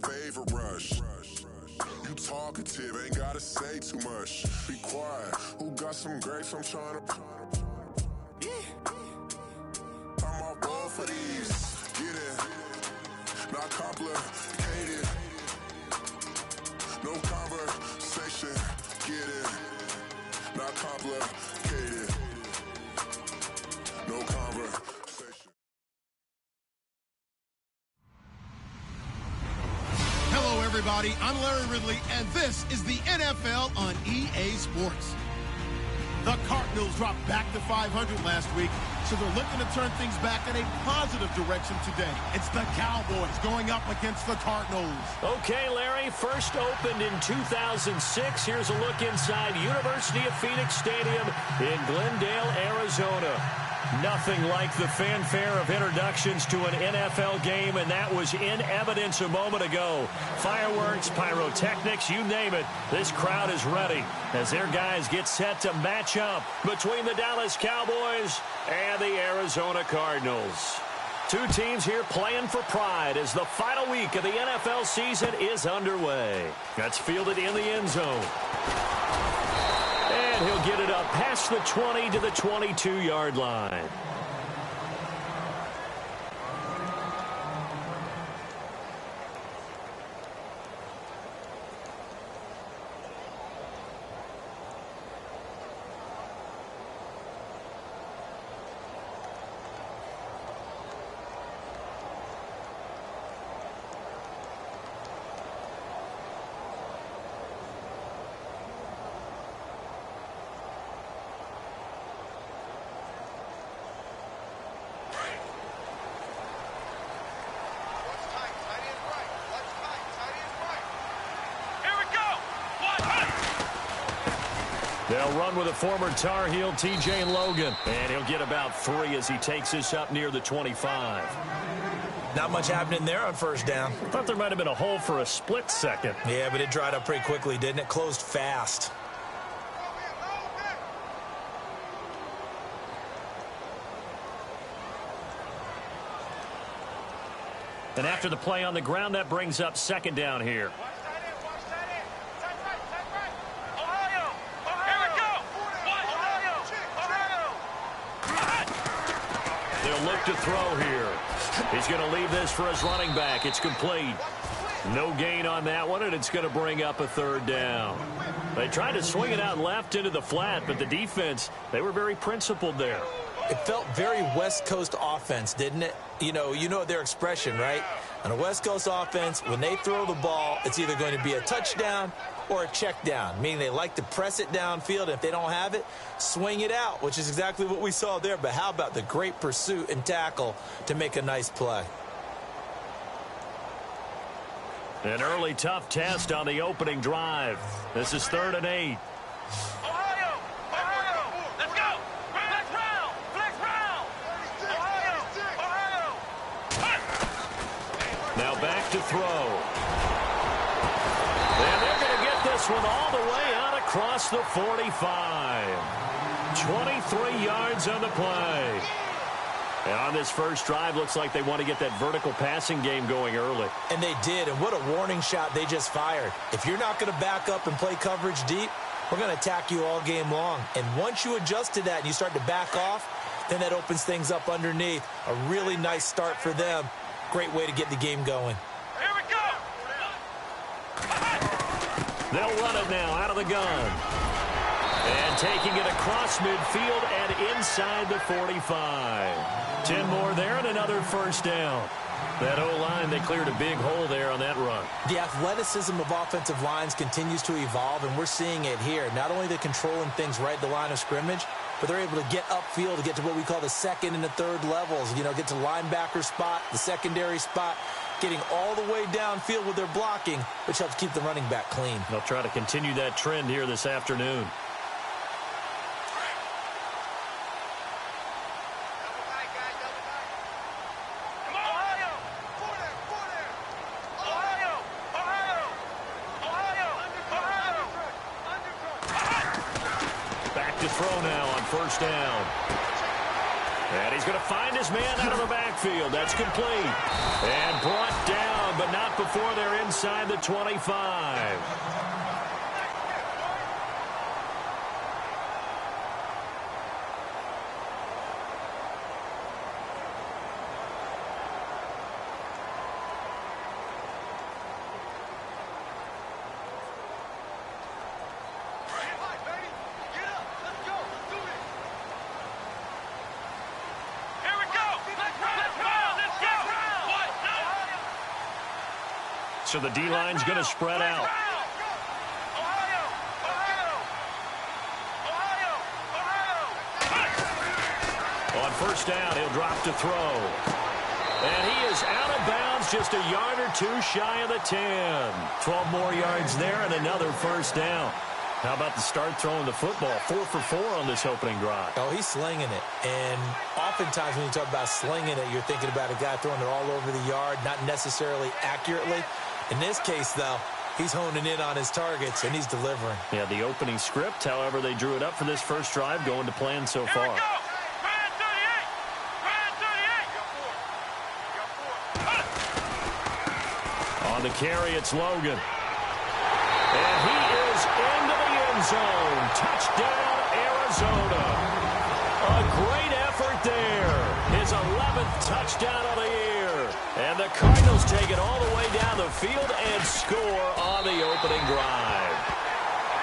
favorite rush. You talkative, ain't gotta say too much. Be quiet, who got some grapes? I'm trying to. I'm all ball for these. Get it, not complicated. No conversation, get it, not complicated. No conversation. Hello, everybody. I'm Larry Ridley, and this is the NFL on EA Sports. The Cardinals dropped back to 500 last week, so they're looking to turn things back in a positive direction today. It's the Cowboys going up against the Cardinals. Okay, Larry, first opened in 2006. Here's a look inside University of Phoenix Stadium in Glendale, Arizona. Nothing like the fanfare of introductions to an NFL game, and that was in evidence a moment ago. Fireworks, pyrotechnics, you name it. This crowd is ready as their guys get set to match up between the Dallas Cowboys and the Arizona Cardinals. Two teams here playing for pride as the final week of the NFL season is underway. That's fielded in the end zone. And he'll get it up past the 20 to the 22-yard line. They'll run with a former Tar Heel, T.J. Logan. And he'll get about 3 as he takes this up near the 25. Not much happening there on first down. I thought there might have been a hole for a split second. Yeah, but it dried up pretty quickly, didn't it? Closed fast. And after the play on the ground, that brings up second down here. They'll look to throw here. He's going to leave this for his running back. It's complete. No gain on that one, and it's going to bring up a third down. They tried to swing it out left into the flat, but the defense, they were very principled there. It felt very West Coast offense, didn't it? You know their expression, right? On a West Coast offense, when they throw the ball, it's either going to be a touchdown or a check down, meaning they like to press it downfield, and if they don't have it, swing it out, which is exactly what we saw there. But how about the great pursuit and tackle to make a nice play? An early tough test on the opening drive. This is 3rd and 8. Now back to throw. And they're going to get this one all the way out across the 45. 23 yards on the play. And on this first drive, looks like they want to get that vertical passing game going early. And they did, and what a warning shot they just fired. If you're not going to back up and play coverage deep, we're going to attack you all game long. And once you adjust to that and you start to back off, then that opens things up underneath. A really nice start for them. Great way to get the game going. Here we go! They'll run it now out of the gun. And taking it across midfield and inside the 45. 10 more there and another first down. That O-line, they cleared a big hole there on that run. The athleticism of offensive lines continues to evolve, and we're seeing it here. Not only they're controlling things right at the line of scrimmage, but they're able to get upfield to get to what we call the second and the third levels. You know, get to linebacker spot, the secondary spot, getting all the way downfield with their blocking, which helps keep the running back clean. They'll try to continue that trend here this afternoon. Throw now on first down. And he's going to find his man out of the backfield. That's complete. And brought down, but not before they're inside the 25. So the D-line's going to spread out. On first down, he'll drop to throw. And he is out of bounds, just a yard or two shy of the 10. 12 more yards there and another first down. How about the start throwing the football? 4 for 4 on this opening drive. Oh, he's slinging it. And oftentimes when you talk about slinging it, you're thinking about a guy throwing it all over the yard, not necessarily accurately. In this case, though, he's honing in on his targets, and he's delivering. Yeah, the opening script, however, they drew it up for this first drive, going to plan so far. On the carry, it's Logan. And he is into the end zone. Touchdown, Arizona. A great effort there. His 11th touchdown of the year. And the Cardinals take it all the way down the field and score on the opening drive.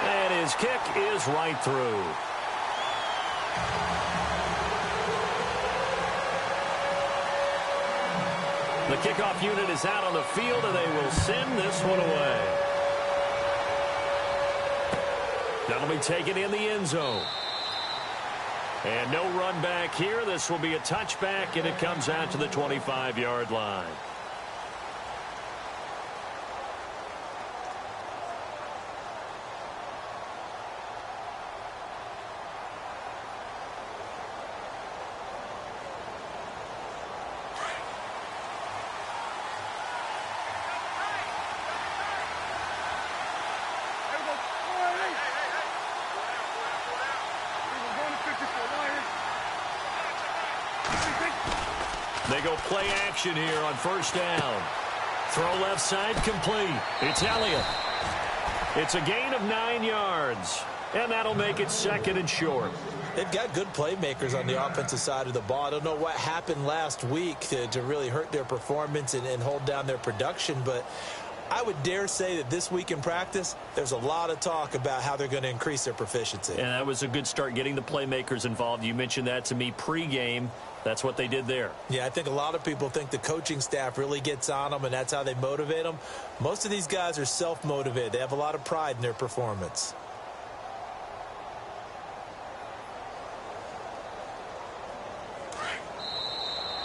And his kick is right through. The kickoff unit is out on the field, and they will send this one away. That'll be taken in the end zone. And no run back here. This will be a touchback, and it comes out to the 25-yard line. They go play action here on first down. Throw left side complete. It's Elliott. It's a gain of 9 yards. And that'll make it second and short. They've got good playmakers on the offensive side of the ball. I don't know what happened last week to really hurt their performance and hold down their production, but I would dare say that this week in practice, there's a lot of talk about how they're going to increase their proficiency. And that was a good start, getting the playmakers involved. You mentioned that to me pregame. That's what they did there. Yeah, I think a lot of people think the coaching staff really gets on them, and that's how they motivate them. Most of these guys are self-motivated. They have a lot of pride in their performance.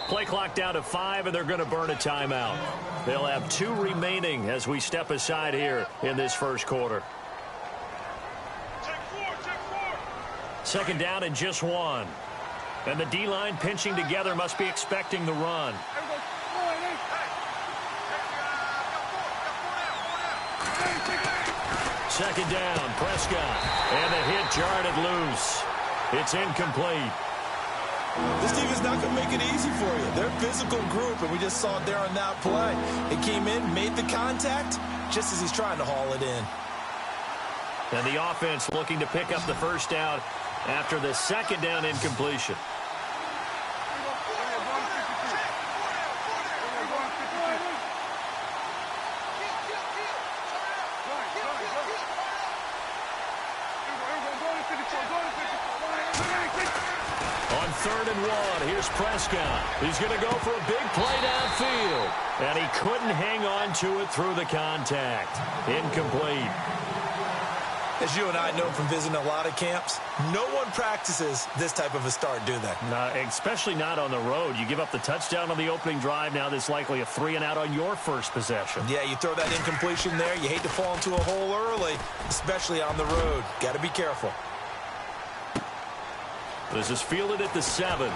Play clock down to 5, and they're going to burn a timeout. They'll have 2 remaining as we step aside here in this first quarter. Second down and just 1. And the D-line pinching together must be expecting the run. Second down, Prescott. And the hit jarred it loose. It's incomplete. This team is not going to make it easy for you. They're a physical group, and we just saw it there on that play. It came in, made the contact, just as he's trying to haul it in. And the offense looking to pick up the first down after the second down incompletion. On 3rd and 1, here's Prescott. He's going to go for a big play downfield. And he couldn't hang on to it through the contact. Incomplete. As you and I know from visiting a lot of camps, no one practices this type of a start, do they? No, especially not on the road. You give up the touchdown on the opening drive. Now there's likely a 3-and-out on your first possession. Yeah, you throw that incompletion there. You hate to fall into a hole early, especially on the road. Got to be careful. This is fielded at the 7.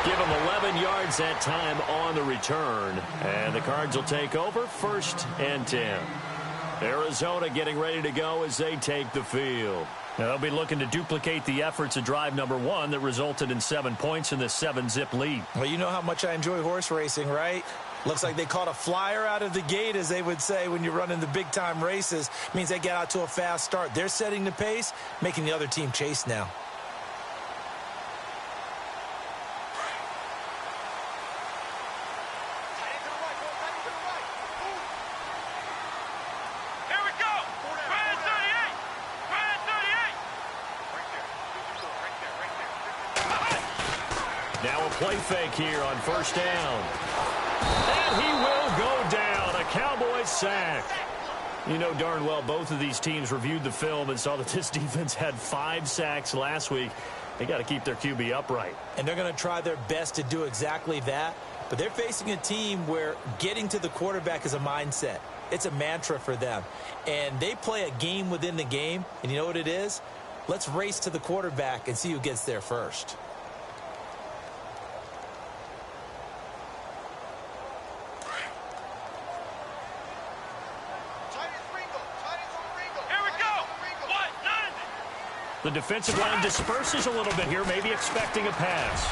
Give him 11 yards that time on the return. And the Cards will take over 1st and 10. Arizona getting ready to go as they take the field. Now they'll be looking to duplicate the efforts of drive number 1 that resulted in 7 points in the 7-zip lead. Well, you know how much I enjoy horse racing, right? Looks like they caught a flyer out of the gate, as they would say when you're running the big-time races. Means they get out to a fast start. They're setting the pace, making the other team chase now. Now a play fake here on first down. And he will go down. A Cowboys sack. You know darn well both of these teams reviewed the film and saw that this defense had 5 sacks last week. They got to keep their QB upright. And they're going to try their best to do exactly that. But they're facing a team where getting to the quarterback is a mindset. It's a mantra for them. And they play a game within the game. And you know what it is? Let's race to the quarterback and see who gets there first. The defensive line disperses a little bit here, maybe expecting a pass.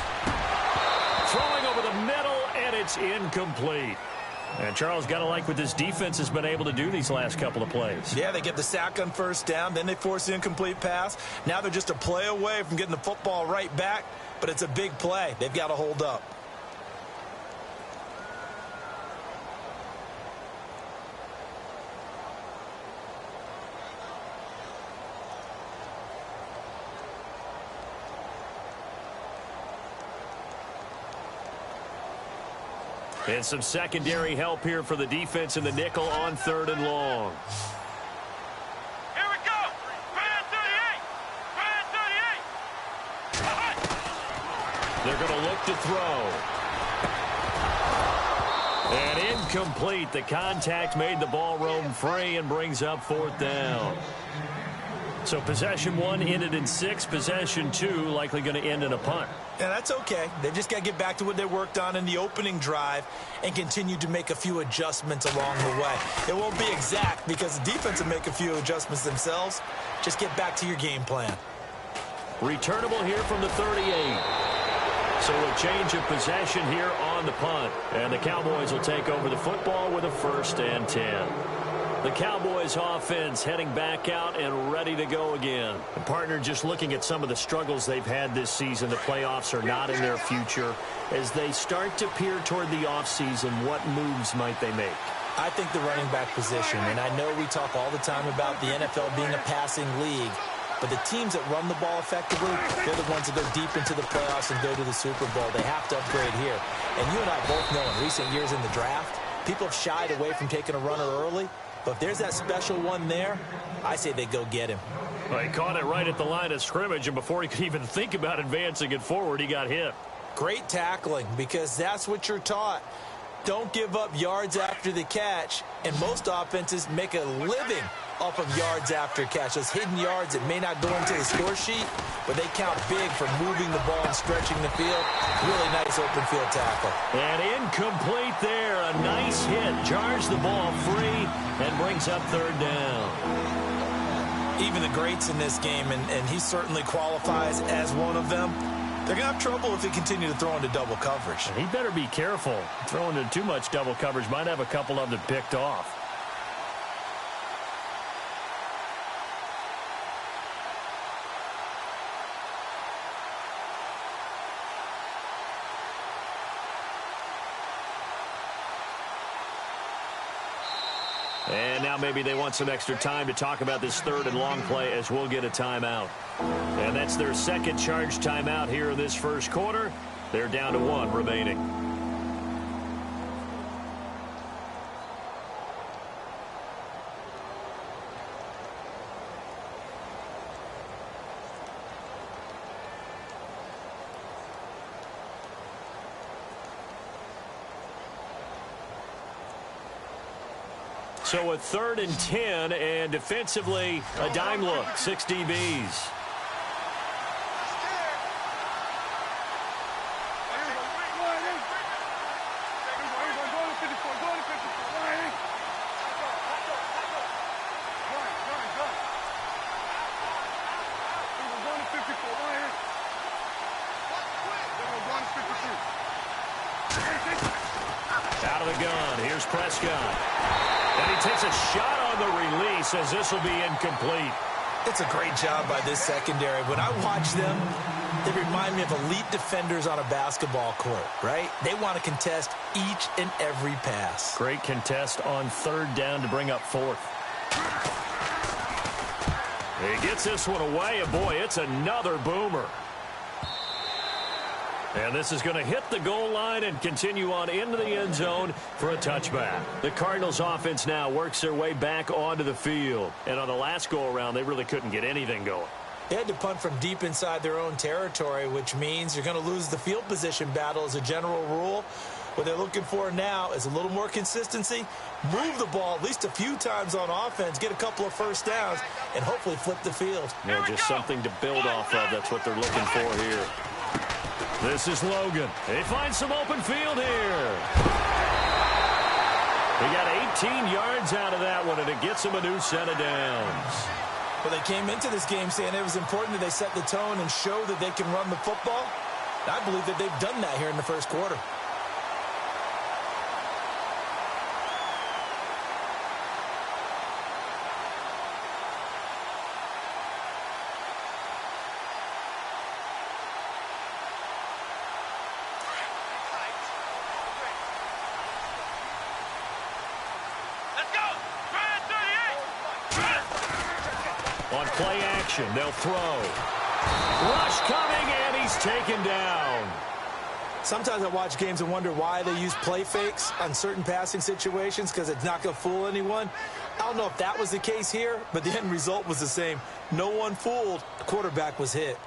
Throwing over the middle, and it's incomplete. And Charles, got to like what this defense has been able to do these last couple of plays. Yeah, they get the sack on first down, then they force the incomplete pass. Now they're just a play away from getting the football right back, but it's a big play. They've got to hold up. And some secondary help here for the defense in the nickel on 3rd and long. Here we go. Right at 38. They're going to look to throw. And incomplete. The contact made the ball roam free and brings up 4th down. So possession 1 ended in 6. Possession 2 likely going to end in a punt. Yeah, that's okay. They've just got to get back to what they worked on in the opening drive and continue to make a few adjustments along the way. It won't be exact because the defense will make a few adjustments themselves. Just get back to your game plan. Returnable here from the 38. So a change of possession here on the punt. And the Cowboys will take over the football with a 1st and 10. The Cowboys offense heading back out and ready to go again. And partner, just looking at some of the struggles they've had this season, the playoffs are not in their future. As they start to peer toward the offseason, what moves might they make? I think the running back position, and I know we talk all the time about the NFL being a passing league, but the teams that run the ball effectively, they're the ones that go deep into the playoffs and go to the Super Bowl. They have to upgrade here. And you and I both know in recent years in the draft, people have shied away from taking a runner early. But if there's that special one there, I say they go get him. Well, he caught it right at the line of scrimmage, and before he could even think about advancing it forward, he got hit. Great tackling, because that's what you're taught. Don't give up yards after the catch, and most offenses make a living off of yards after catch. Those hidden yards that may not go into the score sheet, but they count big for moving the ball and stretching the field. Really nice open field tackle. And incomplete there. A nice hit. Jars the ball free and brings up 3rd down. Even the greats in this game, and he certainly qualifies as one of them, they're going to have trouble if they continue to throw into double coverage. And he better be careful. Throwing into too much double coverage might have a couple of them picked off. And now maybe they want some extra time to talk about this 3rd and long play as we'll get a timeout. And that's their 2nd charge timeout here in this 1st quarter. They're down to 1 remaining. So a 3rd and 10, and defensively, a dime look, 6 DBs. Out out of the gun. Here's Prescott. And he takes a shot on the release as this will be incomplete. It's a great job by this secondary. When I watch them, they remind me of elite defenders on a basketball court, right? They want to contest each and every pass. Great contest on third down to bring up fourth. He gets this one away, and boy, it's another boomer. And this is going to hit the goal line and continue on into the end zone for a touchback. The Cardinals offense now works their way back onto the field. And on the last go-around, they really couldn't get anything going. They had to punt from deep inside their own territory, which means you're going to lose the field position battle as a general rule. What they're looking for now is a little more consistency, move the ball at least a few times on offense, get a couple of first downs, and hopefully flip the field. Yeah, just something to build off of. That's what they're looking for here. This is Logan. He finds some open field here. He got 18 yards out of that one, and it gets him a new set of downs. Well, they came into this game saying it was important that they set the tone and show that they can run the football. I believe that they've done that here in the first quarter. On play action, they'll throw. Rush coming, and he's taken down. Sometimes I watch games and wonder why they use play fakes on certain passing situations because it's not going to fool anyone. I don't know if that was the case here, but the end result was the same. No one fooled. The quarterback was hit.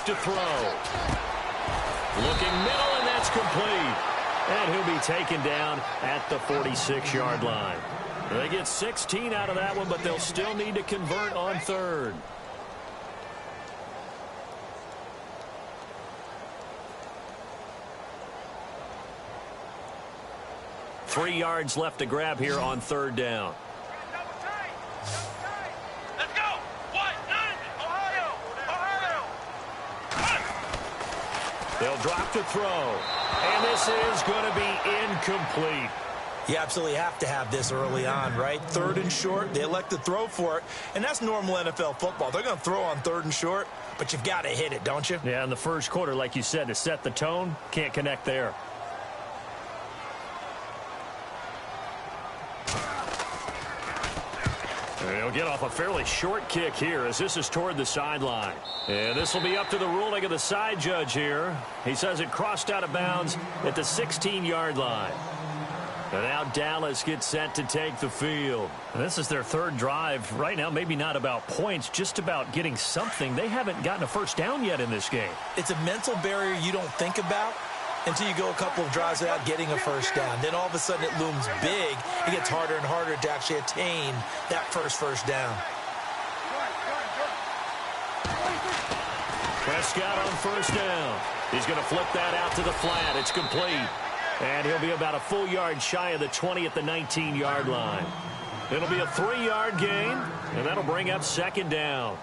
To throw. Looking middle, and that's complete. And he'll be taken down at the 46-yard line. They get 16 out of that one, but they'll still need to convert on third. Three yards left to grab here on third down. They'll drop to throw. And this is going to be incomplete. You absolutely have to have this early on, right? Third and short, they elect to throw for it. And that's normal NFL football. They're going to throw on third and short, but you've got to hit it, don't you? Yeah, in the first quarter, like you said, to set the tone, can't connect there. He'll get off a fairly short kick here as this is toward the sideline. And this will be up to the ruling of the side judge here. He says it crossed out of bounds at the 16-yard line. And now Dallas gets set to take the field. And this is their third drive. Right now, maybe not about points, just about getting something. They haven't gotten a first down yet in this game. It's a mental barrier you don't think about until you go a couple of drives without getting a first down. Then all of a sudden it looms big. It gets harder and harder to actually attain that first down. Prescott on first down. He's going to flip that out to the flat. It's complete. And he'll be about a full yard shy of the 20 at the 19-yard line. It'll be a 3-yard gain, and that'll bring up second down.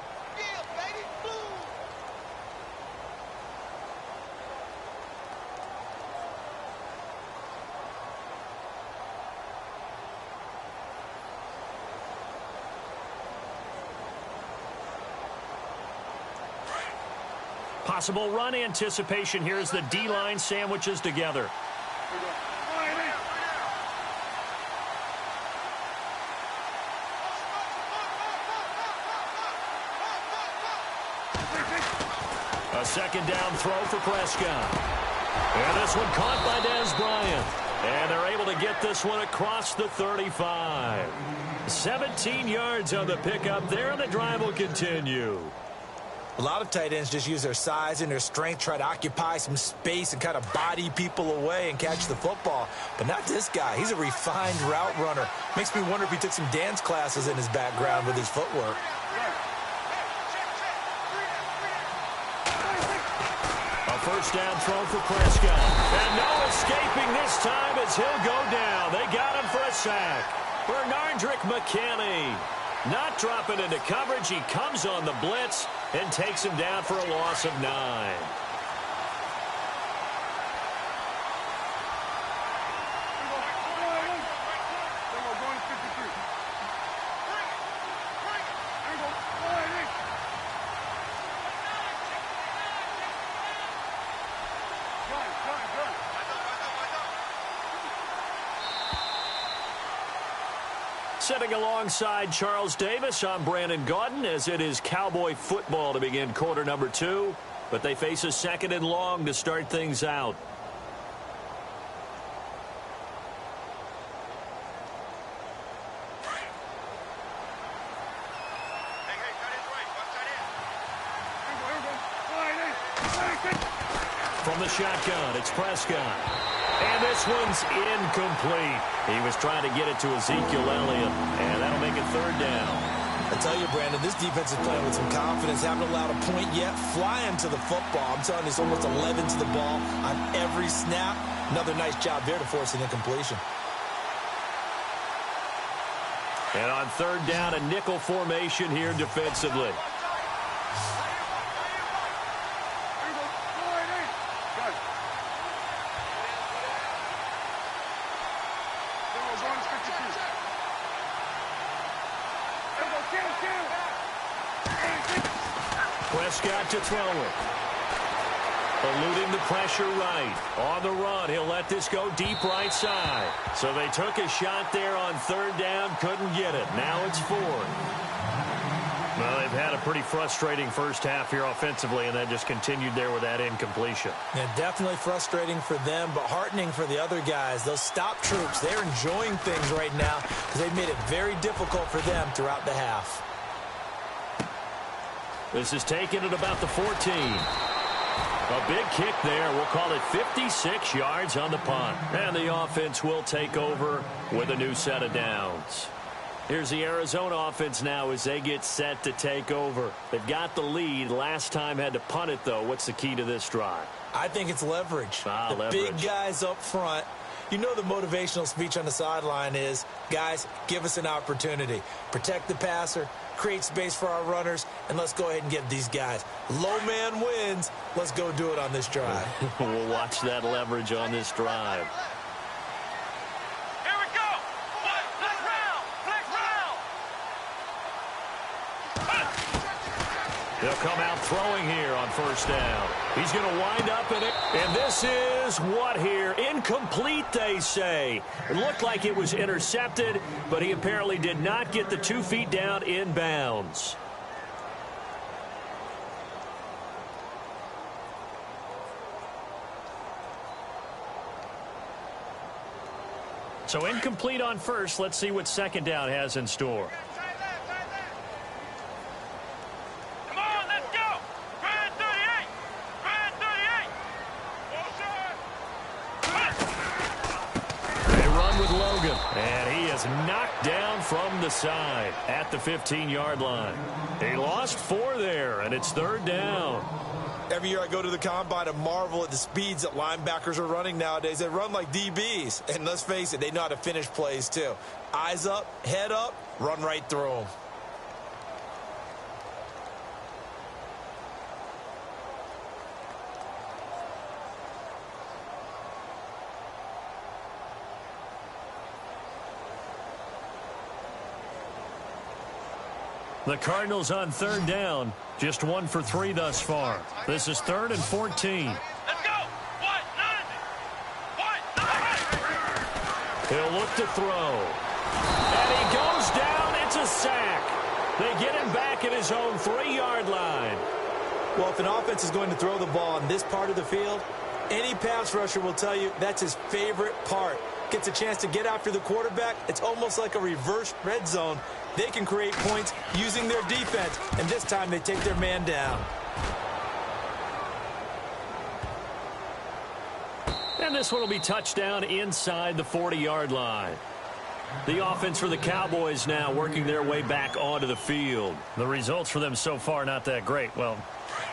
Possible run anticipation here as the D-line sandwiches together. A second down throw for Prescott. And this one caught by Dez Bryant. And they're able to get this one across the 35. 17 yards on the pickup there, and the drive will continue. A lot of tight ends just use their size and their strength, try to occupy some space and kind of body people away and catch the football. But not this guy. He's a refined route runner. Makes me wonder if he took some dance classes in his background with his footwork. A first down throw for Prescott. And no escaping this time as he'll go down. They got him for a sack. Bernardrick McKinney not dropping into coverage. He comes on the blitz and takes him down for a loss of 9. Sitting alongside Charles Davis, I'm Brandon Gaudin, as it is Cowboy football to begin quarter number 2. But they face a 2nd and long to start things out. From the shotgun, it's Prescott. And this one's incomplete. He was trying to get it to Ezekiel Elliott, and that'll make it 3rd down. I tell you, Brandon, this defense is playing with some confidence. Haven't allowed a point yet. Flying to the football. I'm telling you, it's almost 11 to the ball on every snap. Another nice job there to force an incompletion. And on 3rd down, a nickel formation here defensively. Prescott to throw it. Eluding the pressure right. On the run, he'll let this go deep right side. So they took a shot there on 3rd down, couldn't get it. Now it's 4th. Well, they've had a pretty frustrating first half here offensively, and then just continued there with that incompletion. Yeah, definitely frustrating for them, but heartening for the other guys. Those stop troops, they're enjoying things right now because they've made it very difficult for them throughout the half. This is taken at about the 14. A big kick there. We'll call it 56 yards on the punt. And the offense will take over with a new set of downs. Here's the Arizona offense now as they get set to take over. They've got the lead. Last time had to punt it, though. What's the key to this drive? I think it's leverage. Leverage. Big guys up front. You know the motivational speech on the sideline is, guys, give us an opportunity. Protect the passer, create space for our runners, and let's go ahead and give these guys. Low man wins. Let's go do it on this drive. We'll watch that leverage on this drive. Here we go. Flex round. Flex round. They'll come out throwing here on 1st down. He's going to wind up in it. And this is what here? Incomplete, they say. It looked like it was intercepted, but he apparently did not get the 2 feet down in bounds. So incomplete on 1st. Let's see what 2nd down has in store. And he is knocked down from the side at the 15-yard line. He lost 4 there, and it's 3rd down. Every year I go to the combine and marvel at the speeds that linebackers are running nowadays. They run like DBs. And let's face it, they know how to finish plays too. Eyes up, head up, run right through them. The Cardinals on 3rd down. Just 1 for 3 thus far. This is 3rd and 14. Let's go. What? He'll look to throw. And he goes down. It's a sack. They get him back at his own 3-yard line. Well, if an offense is going to throw the ball on this part of the field, any pass rusher will tell you that's his favorite part. Gets a chance to get after the quarterback. It's almost like a reverse red zone. They can create points using their defense, and this time they take their man down. And this one will be touchdown inside the 40-yard line. The offense for the Cowboys now working their way back onto the field. The results for them so far not that great. Well,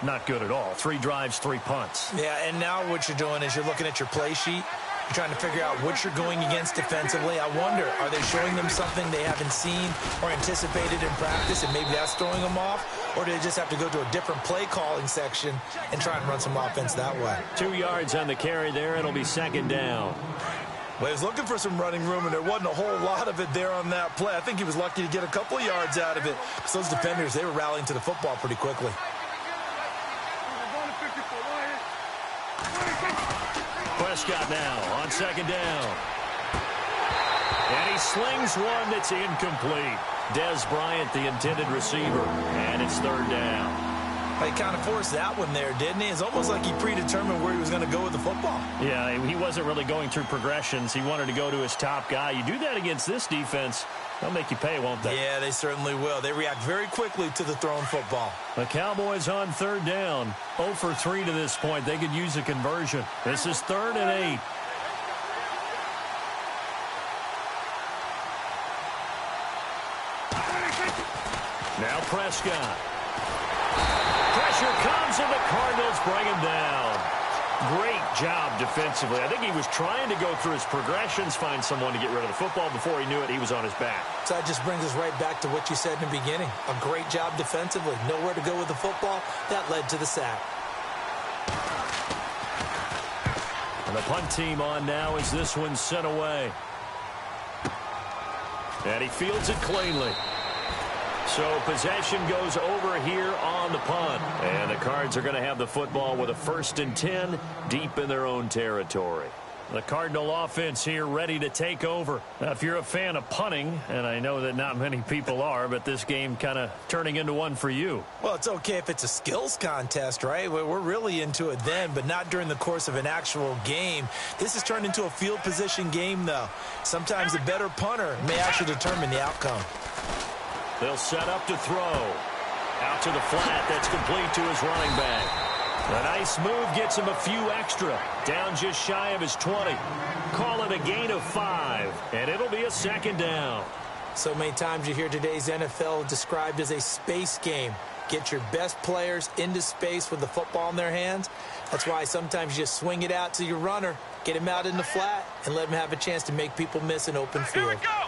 not good at all. 3 drives, 3 punts. Yeah, and now what you're doing is you're looking at your play sheet. You're trying to figure out what you're going against defensively. I wonder, are they showing them something they haven't seen or anticipated in practice, and maybe that's throwing them off? Or do they just have to go to a different play calling section and try and run some offense that way? 2 yards on the carry there. It'll be second down. Well, he was looking for some running room, and there wasn't a whole lot of it there on that play. I think he was lucky to get a couple of yards out of it, because those defenders, they were rallying to the football pretty quickly. Prescott now on second down. And he slings one that's incomplete. Des Bryant, the intended receiver, and it's third down. He kind of forced that one there, didn't he? It's almost like he predetermined where he was going to go with the football. Yeah, he wasn't really going through progressions. He wanted to go to his top guy. You do that against this defense, they'll make you pay, won't they? Yeah, they certainly will. They react very quickly to the thrown football. The Cowboys on third down. 0 for 3 to this point. They could use a conversion. This is 3rd and 8. Now Prescott. Pressure comes, and the Cardinals bring him down. Great job defensively. I think he was trying to go through his progressions, find someone to get rid of the football. Before he knew it, he was on his back. So that just brings us right back to what you said in the beginning. A great job defensively. Nowhere to go with the football. That led to the sack. And the punt team on now as this one's sent away. And he fields it cleanly. So possession goes over here on the punt. And the Cards are going to have the football with a 1st and 10 deep in their own territory. The Cardinal offense here ready to take over. Now, if you're a fan of punting, and I know that not many people are, but this game kind of turning into one for you. Well, it's okay if it's a skills contest, right? We're really into it then, but not during the course of an actual game. This has turned into a field position game, though. Sometimes the better punter may actually determine the outcome. They'll set up to throw. Out to the flat. That's complete to his running back. A nice move gets him a few extra. Down just shy of his 20. Call it a gain of 5, and it'll be a 2nd down. So many times you hear today's NFL described as a space game. Get your best players into space with the football in their hands. That's why sometimes you just swing it out to your runner, get him out in the flat, and let him have a chance to make people miss an open field. Here we go.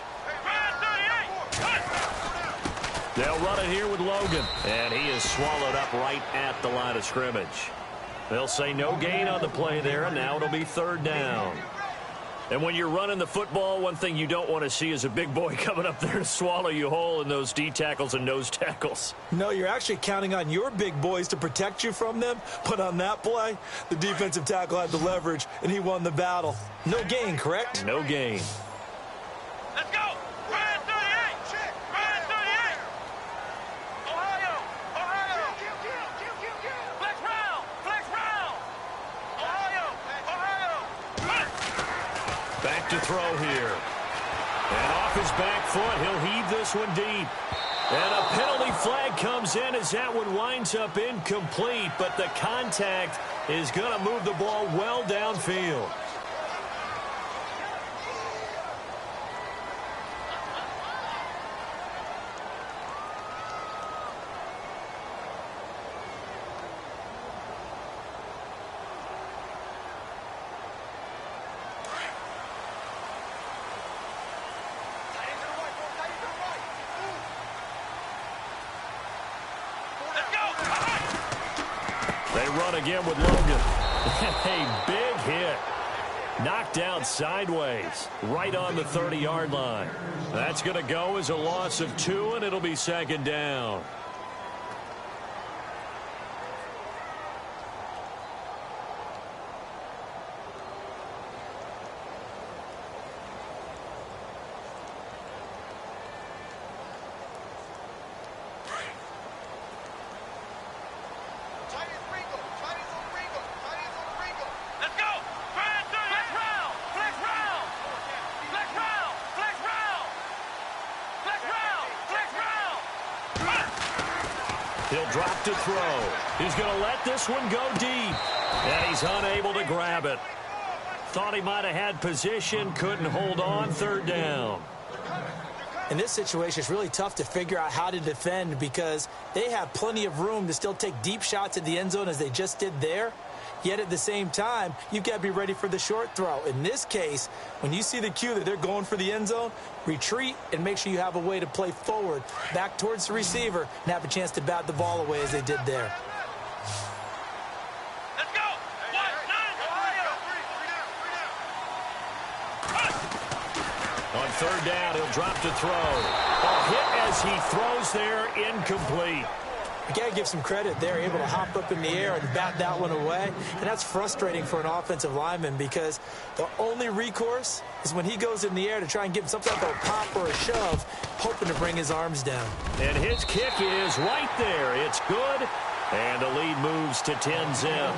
They'll run it here with Logan, and he is swallowed up right at the line of scrimmage. They'll say no gain on the play there, and now it'll be 3rd down. And when you're running the football, one thing you don't want to see is a big boy coming up there to swallow you whole in those D tackles and nose tackles. No, you're actually counting on your big boys to protect you from them. But on that play, the defensive tackle had the leverage, and he won the battle. No gain, correct? No gain. Let's go. Ryan 38. Ryan 38. Ohio. Ohio. Flex round. Flex round. Ohio. Ohio. Back to throw here. And off his back foot, he'll heave this one deep. And a penalty flag comes in as that one winds up incomplete, but the contact is going to move the ball well downfield. They run again with Logan. A big hit. Knocked down sideways, right on the 30-yard line. That's going to go as a loss of 2, and it'll be 2nd down. Let's go. Ryan 38. Flex round. Flex round. Flex round. Flex round. Flex round. Flex round. He'll drop to throw. He's going to let this one go deep. And he's unable to grab it. Thought he might have had position, couldn't hold on. 3rd down. In this situation, it's really tough to figure out how to defend because they have plenty of room to still take deep shots at the end zone as they just did there. Yet at the same time, you've got to be ready for the short throw. In this case, when you see the cue that they're going for the end zone, retreat and make sure you have a way to play forward, back towards the receiver, and have a chance to bat the ball away as they did there. Let's go. On third down, he'll drop to throw. A hit as he throws there, incomplete. You got to give some credit there, able to hop up in the air and bat that one away. And that's frustrating for an offensive lineman because the only recourse is when he goes in the air to try and give something like a pop or a shove, hoping to bring his arms down. And his kick is right there. It's good. And the lead moves to 10-zip.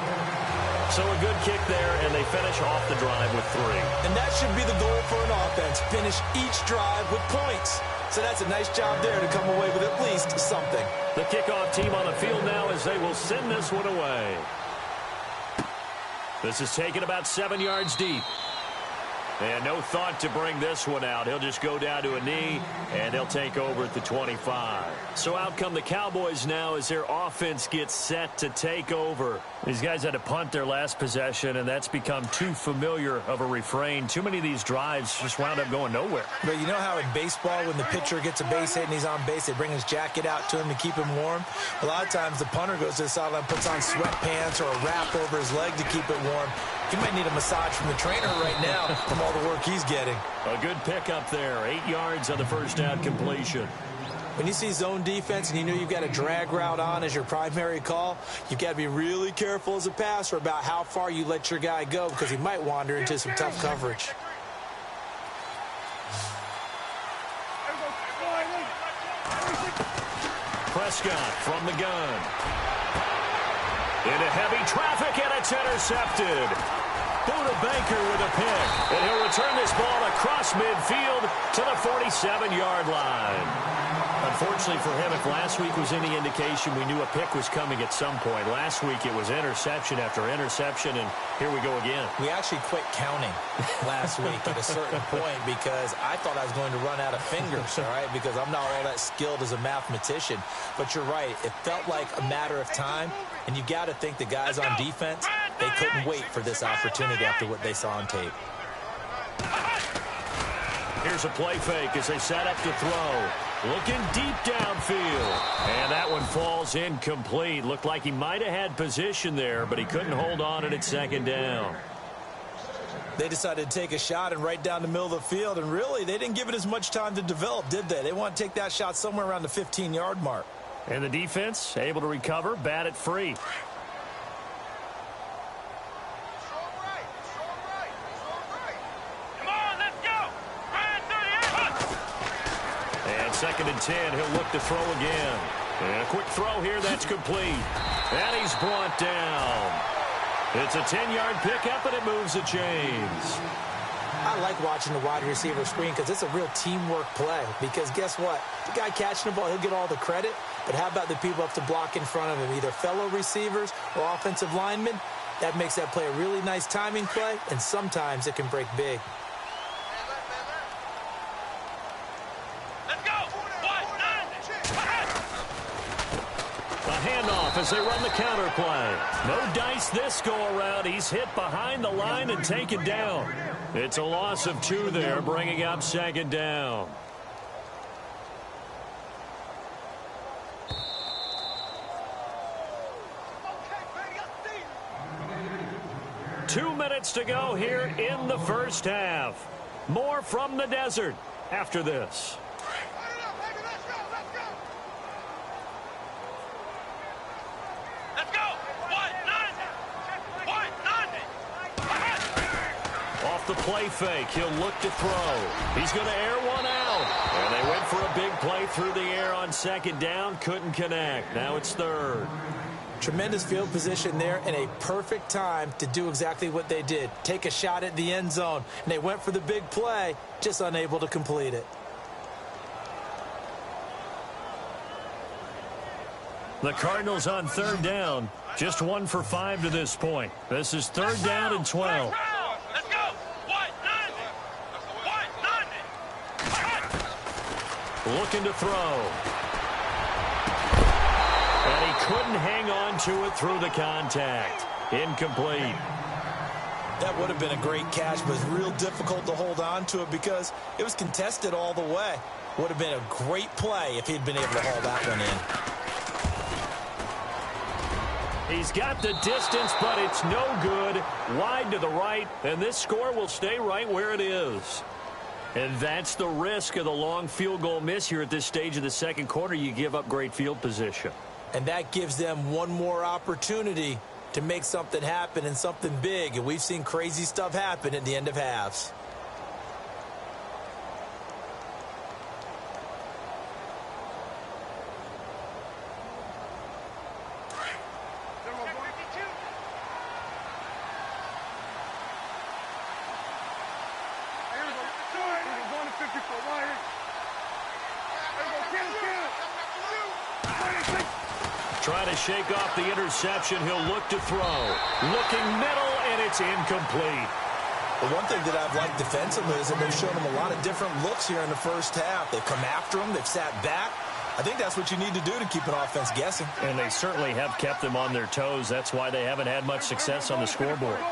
So a good kick there, and they finish off the drive with 3. And that should be the goal for an offense, finish each drive with points. So that's a nice job there to come away with at least something. The kickoff team on the field now as they will send this one away. This is taken about 7 yards deep. And no thought to bring this one out. He'll just go down to a knee, and they'll take over at the 25. So out come the Cowboys now as their offense gets set to take over. These guys had to punt their last possession, and that's become too familiar of a refrain. Too many of these drives just wound up going nowhere. But you know how in baseball, when the pitcher gets a base hit and he's on base, they bring his jacket out to him to keep him warm? A lot of times the punter goes to the sideline, puts on sweatpants or a wrap over his leg to keep it warm. He might need a massage from the trainer right now from all the work he's getting. A good pickup there. 8 yards on the first down completion. When you see zone defense and you know you've got a drag route on as your primary call, you've got to be really careful as a passer about how far you let your guy go because he might wander into some tough coverage. Prescott from the gun. Into heavy traffic, and it's intercepted. Buda Baker with a pick, and he'll return this ball across midfield to the 47-yard line. Unfortunately for him, if last week was any indication, we knew a pick was coming at some point. Last week it was interception after interception, and here we go again. We actually quit counting last week at a certain point because I thought I was going to run out of fingers, all right, because I'm not all that skilled as a mathematician. But you're right. It felt like a matter of time, and you got to think the guys on defense, they couldn't wait for this opportunity after what they saw on tape. Here's a play fake as they set up to throw. Looking deep downfield. And that one falls incomplete. Looked like he might have had position there, but he couldn't hold on at second down. They decided to take a shot and right down the middle of the field, and really, they didn't give it as much time to develop, did they? They want to take that shot somewhere around the 15-yard mark. And the defense able to recover, bat it free. Second and 10, he'll look to throw again. And a quick throw here, that's complete. And he's brought down. It's a 10-yard pickup, and it moves the chains. I like watching the wide receiver screen because it's a real teamwork play. Because guess what? The guy catching the ball, he'll get all the credit. But how about the people up to block in front of him, either fellow receivers or offensive linemen? That makes that play a really nice timing play, and sometimes it can break big. Handoff as they run the counter play. No dice this go-around. He's hit behind the line and taken down. It's a loss of 2 there, bringing up second down. Two minutes to go here in the first half. More from the desert after this. The play fake. He'll look to throw. He's going to air one out. And they went for a big play through the air on second down. Couldn't connect. Now it's third. Tremendous field position there and a perfect time to do exactly what they did. Take a shot at the end zone. And they went for the big play, just unable to complete it. The Cardinals on third down. Just 1 for 5 to this point. This is third down and 12. looking to throw. And he couldn't hang on to it through the contact. Incomplete. That would have been a great catch, but it's real difficult to hold on to it because it was contested all the way. Would have been a great play if he'd been able to haul that one in. He's got the distance, but it's no good. Wide to the right, and this score will stay right where it is. And that's the risk of the long field goal miss here at this stage of the second quarter. You give up great field position. And that gives them one more opportunity to make something happen and something big. And we've seen crazy stuff happen at the end of halves. Trying to shake off the interception. He'll look to throw. Looking middle, and it's incomplete. The one thing that I've liked defensively is that they've shown him a lot of different looks here in the first half. They've come after him. They've sat back. I think that's what you need to do to keep an offense guessing. And they certainly have kept them on their toes. That's why they haven't had much success on the scoreboard.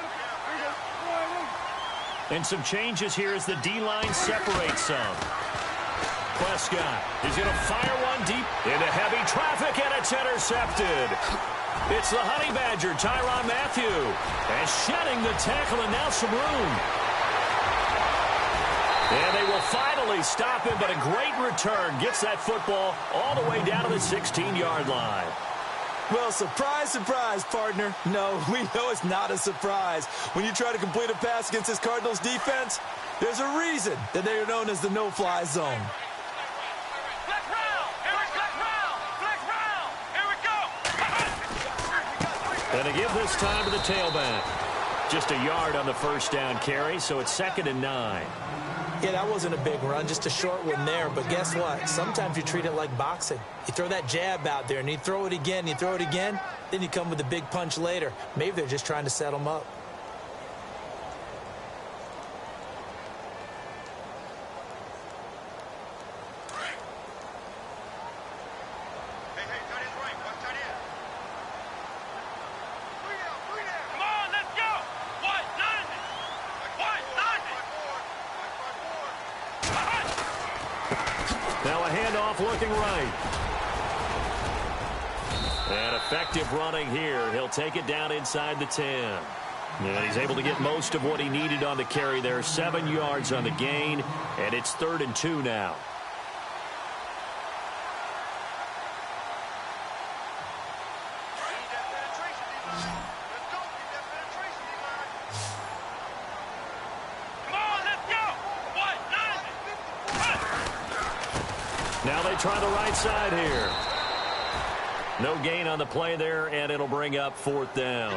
And some changes here as the D-line separates some. Prescott is going to fire one deep into heavy traffic, and it's intercepted. It's the Honey Badger, Tyrann Mathieu, and shedding the tackle, and now some room. And they will finally stop him, but a great return gets that football all the way down to the 16-yard line. Well, surprise, surprise, partner. No, we know it's not a surprise. When you try to complete a pass against this Cardinals defense, there's a reason that they are known as the no-fly zone. And to give this time to the tailback. Just a yard on the first down carry, so it's 2nd and 9. Yeah, that wasn't a big run, just a short one there. But guess what? Sometimes you treat it like boxing. You throw that jab out there, and you throw it again, you throw it again, then you come with a big punch later. Maybe they're just trying to set them up. Now a handoff looking right. And effective running here. He'll take it down inside the 10. And he's able to get most of what he needed on the carry there. 7 yards on the gain, and it's 3rd and 2 now. Now they try the right side here. No gain on the play there, and it'll bring up 4th down.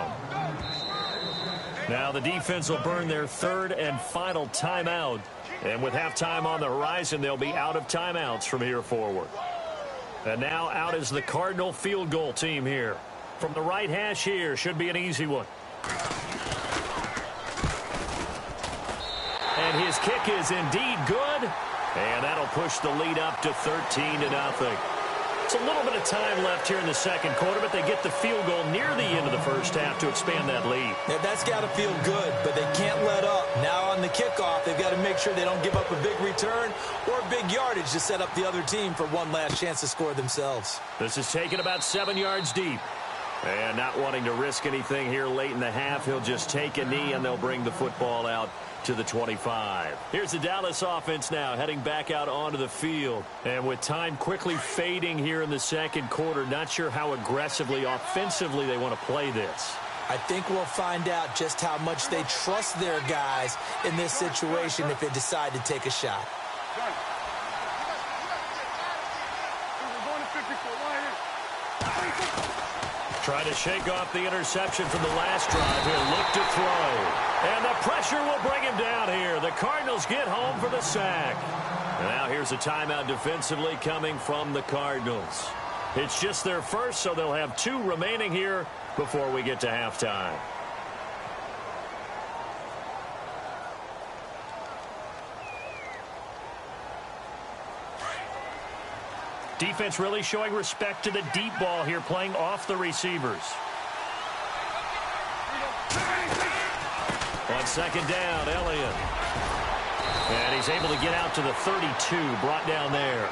Now the defense will burn their 3rd and final timeout. And with halftime on the horizon, they'll be out of timeouts from here forward. And now out is the Cardinal field goal team here. From the right hash here, should be an easy one. And his kick is indeed good. And that'll push the lead up to 13-0. It's a little bit of time left here in the second quarter, but they get the field goal near the end of the first half to expand that lead. Yeah, that's got to feel good, but they can't let up. Now on the kickoff, they've got to make sure they don't give up a big return or big yardage to set up the other team for one last chance to score themselves. This is taken about 7 yards deep. And not wanting to risk anything here late in the half, he'll just take a knee, and they'll bring the football out to the 25. Here's the Dallas offense now heading back out onto the field. And with time quickly fading here in the second quarter, not sure how aggressively, offensively they want to play this. I think we'll find out just how much they trust their guys in this situation if they decide to take a shot. Trying to shake off the interception from the last drive. He'll look to throw. And the pressure will bring him down here. The Cardinals get home for the sack. And now here's a timeout defensively coming from the Cardinals. It's just their first, so they'll have 2 remaining here before we get to halftime. Defense really showing respect to the deep ball here, playing off the receivers. On second down, Elliott. And he's able to get out to the 32, brought down there.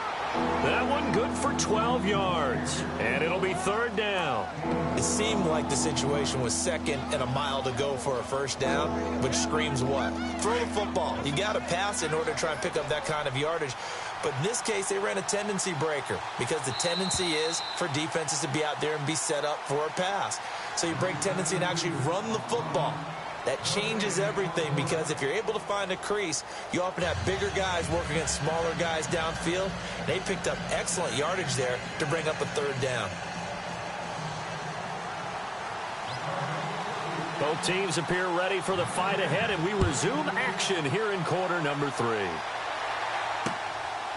That one good for 12 yards. And it'll be third down. It seemed like the situation was second and a mile to go for a first down, which screams what? Throw the football. You got to pass in order to try and pick up that kind of yardage. But in this case, they ran a tendency breaker because the tendency is for defenses to be out there and be set up for a pass. So you break tendency and actually run the football. That changes everything because if you're able to find a crease, you often have bigger guys working against smaller guys downfield. They picked up excellent yardage there to bring up a third down. Both teams appear ready for the fight ahead, and we resume action here in quarter number 3.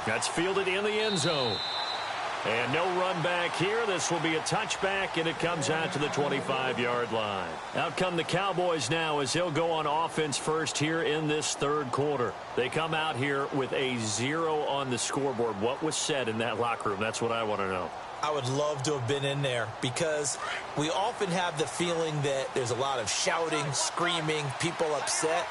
That's fielded in the end zone. And no run back here. This will be a touchback, and it comes out to the 25-yard line. Out come the Cowboys now as they'll go on offense first here in this third quarter. They come out here with a 0 on the scoreboard. What was said in that locker room? That's what I want to know. I would love to have been in there because we often have the feeling that there's a lot of shouting, screaming, people upset.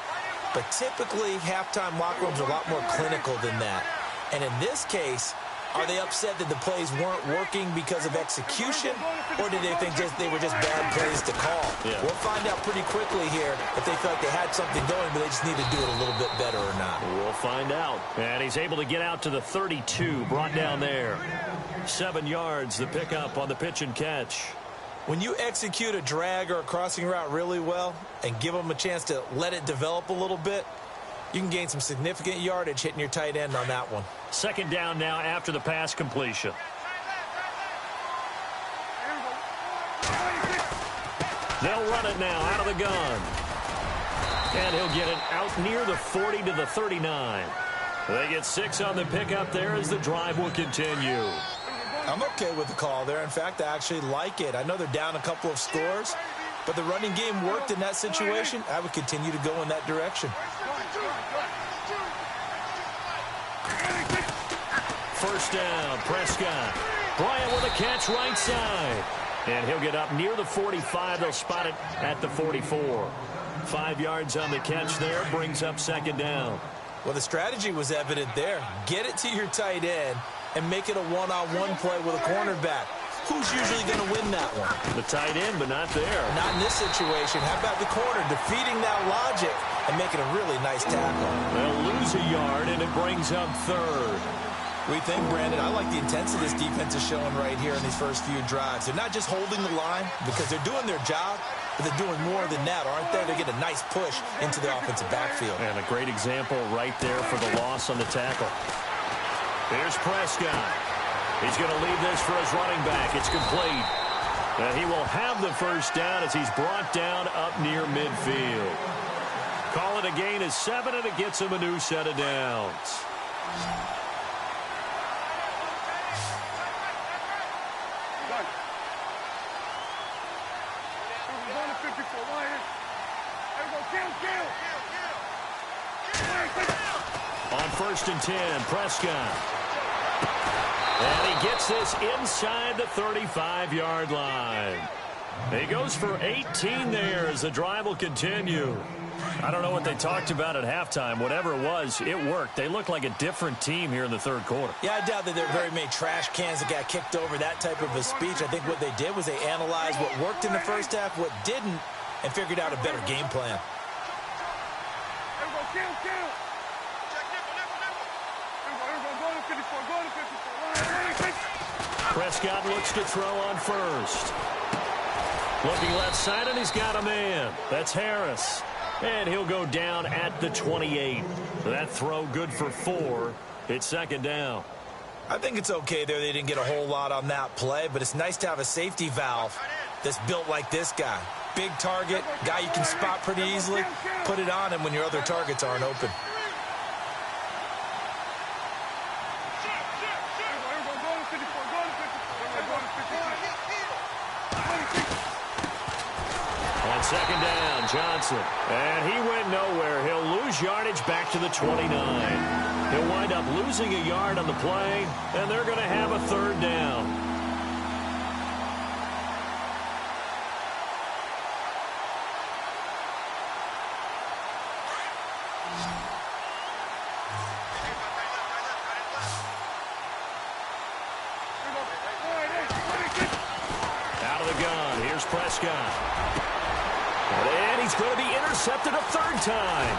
But typically, halftime locker rooms are a lot more clinical than that. And in this case, are they upset that the plays weren't working because of execution, or did they think they were just bad plays to call? Yeah. We'll find out pretty quickly here if they felt they had something going, but they just need to do it a little bit better or not. We'll find out. And he's able to get out to the 32, brought down there. 7 yards, the pickup on the pitch and catch. When you execute a drag or a crossing route really well and give them a chance to let it develop a little bit, you can gain some significant yardage hitting your tight end on that one. Second down now after the pass completion. They'll run it now out of the gun. And he'll get it out near the 40 to the 39. They get 6 on the pickup there as the drive will continue. I'm okay with the call there. In fact, I actually like it. I know they're down a couple of scores, but the running game worked in that situation. I would continue to go in that direction. First down, Prescott. Bryant with a catch right side. And he'll get up near the 45. They'll spot it at the 44. 5 yards on the catch there, brings up second down. Well, the strategy was evident there. Get it to your tight end and make it a one-on-one play with a cornerback. Who's usually going to win that one? The tight end, but not there. Not in this situation. How about the corner defeating that logic and making a really nice tackle? They'll lose a yard, and it brings up third. What do you think, Brandon? I like the intensity this defense is showing right here in these first few drives. They're not just holding the line because they're doing their job, but they're doing more than that, aren't they? They're getting a nice push into the offensive backfield. And a great example right there for the loss on the tackle. Here's Prescott. He's going to leave this for his running back. It's complete. And he will have the first down as he's brought down up near midfield. Call it a gain of 7, and it gets him a new set of downs. On first and 10, Prescott. And he gets this inside the 35-yard line. He goes for 18 there as the drive will continue. I don't know what they talked about at halftime. Whatever it was, it worked. They look like a different team here in the third quarter. Yeah, I doubt that there are very many trash cans that got kicked over, that type of a speech. I think what they did was they analyzed what worked in the first half, what didn't, and figured out a better game plan. Prescott looks to throw on first. Looking left side, and he's got a man. That's Harris. And he'll go down at the 28. That throw good for 4. It's second down. I think it's okay there. They didn't get a whole lot on that play, but it's nice to have a safety valve that's built like this guy. Big target, guy you can spot pretty easily. Put it on him when your other targets aren't open. On second down, Johnson. And he went nowhere. He'll lose yardage back to the 29. He'll wind up losing a yard on the play, and they're going to have a third down. Out of the gun, here's Prescott. And he's going to be intercepted a third time.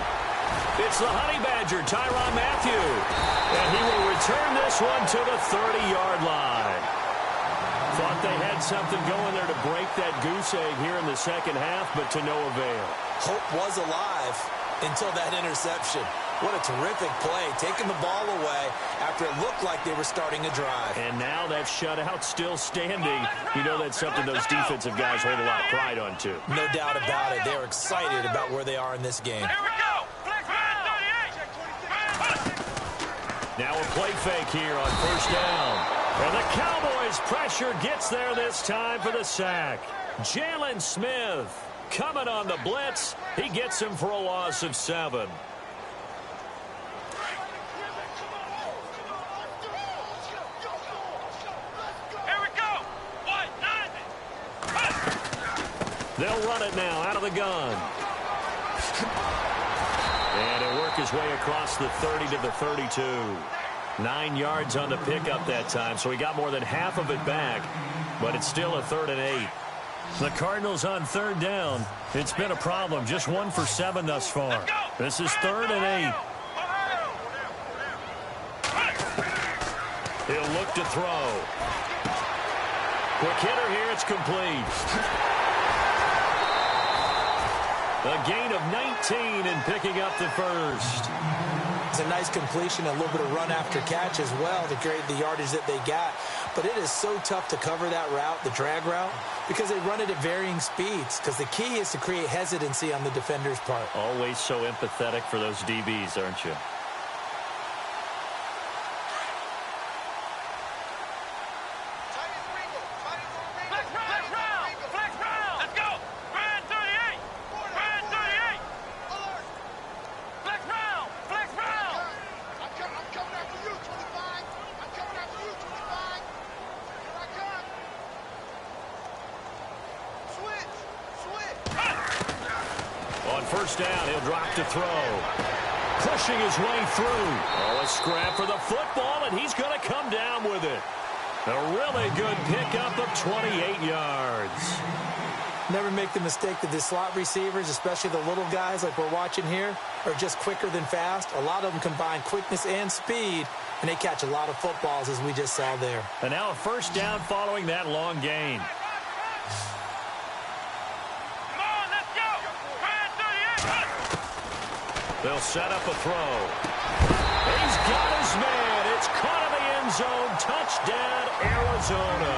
It's the Honey Badger, Tyrann Mathieu. And he will return this one to the 30-yard line. Thought they had something going there to break that goose egg here in the second half, but to no avail. Hope was alive until that interception. What a terrific play, taking the ball away after it looked like they were starting a drive. And now that shutout still standing. You know that's something those defensive guys hold a lot of pride on, too. No doubt about it. They're excited about where they are in this game. Here we go. Now a play fake here on first down. And the Cowboys' pressure gets there this time for the sack. Jalen Smith coming on the blitz. He gets him for a loss of 7. They'll run it now out of the gun. And he'll work his way across the 30 to the 32. 9 yards on the pickup that time, so he got more than half of it back. But it's still a 3rd and 8. The Cardinals on third down. It's been a problem. Just 1 for 7 thus far. This is 3rd and 8. He'll look to throw. Quick hitter here. It's complete. A gain of 19 and picking up the first. It's a nice completion, a little bit of run after catch as well to create the yardage that they got. But it is so tough to cover that route, the drag route, because they run it at varying speeds. Because the key is to create hesitancy on the defender's part. Always so empathetic for those DBs, aren't you? First down, he'll drop to throw. Pushing his way through. Oh, a scrap for the football, and he's going to come down with it. A really good pickup of 28 yards. Never make the mistake that the slot receivers, especially the little guys like we're watching here, are just quicker than fast. A lot of them combine quickness and speed, and they catch a lot of footballs, as we just saw there. And now a first down following that long gain. They'll set up a throw. He's got his man. It's caught in the end zone. Touchdown, Arizona.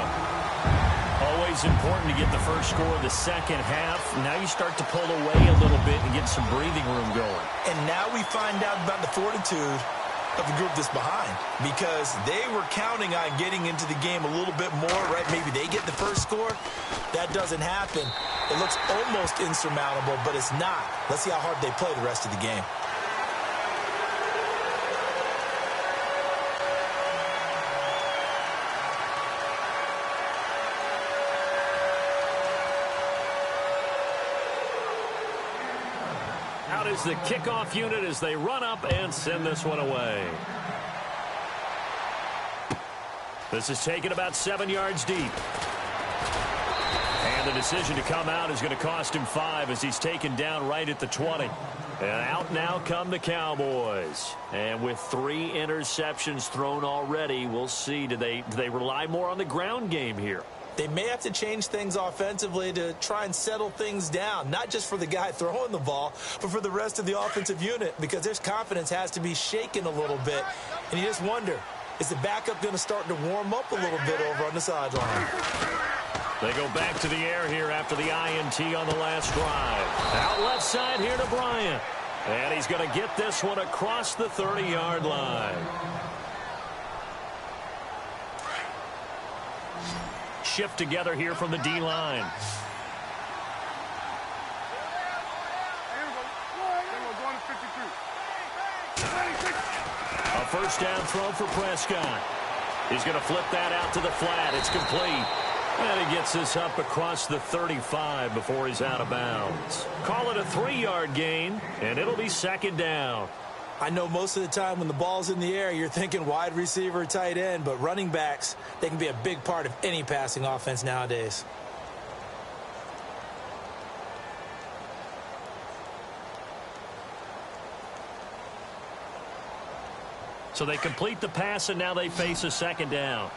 Always important to get the first score of the second half. Now you start to pull away a little bit and get some breathing room going. And now we find out about the fortitude of the group that's behind, because they were counting on getting into the game a little bit more, right? Maybe they get the first score. That doesn't happen. It looks almost insurmountable, but it's not. Let's see how hard they play the rest of the game. Out is the kickoff unit as they run up and send this one away. This is taken about 7 yards deep. And the decision to come out is going to cost him 5 as he's taken down right at the 20. And out now come the Cowboys. And with 3 interceptions thrown already, we'll see. Do they rely more on the ground game here? They may have to change things offensively to try and settle things down, not just for the guy throwing the ball, but for the rest of the offensive unit, because their confidence has to be shaken a little bit. And you just wonder, is the backup going to start to warm up a little bit over on the sideline? They go back to the air here after the INT on the last drive. Out left side here to Bryant. And he's going to get this one across the 30-yard line. Shift together here from the D-line. A first down throw for Prescott. He's going to flip that out to the flat. It's complete. And he gets this up across the 35 before he's out of bounds. Call it a 3-yard gain, and it'll be second down. I know most of the time when the ball's in the air, you're thinking wide receiver, tight end, but running backs, they can be a big part of any passing offense nowadays. So they complete the pass, and now they face a second down.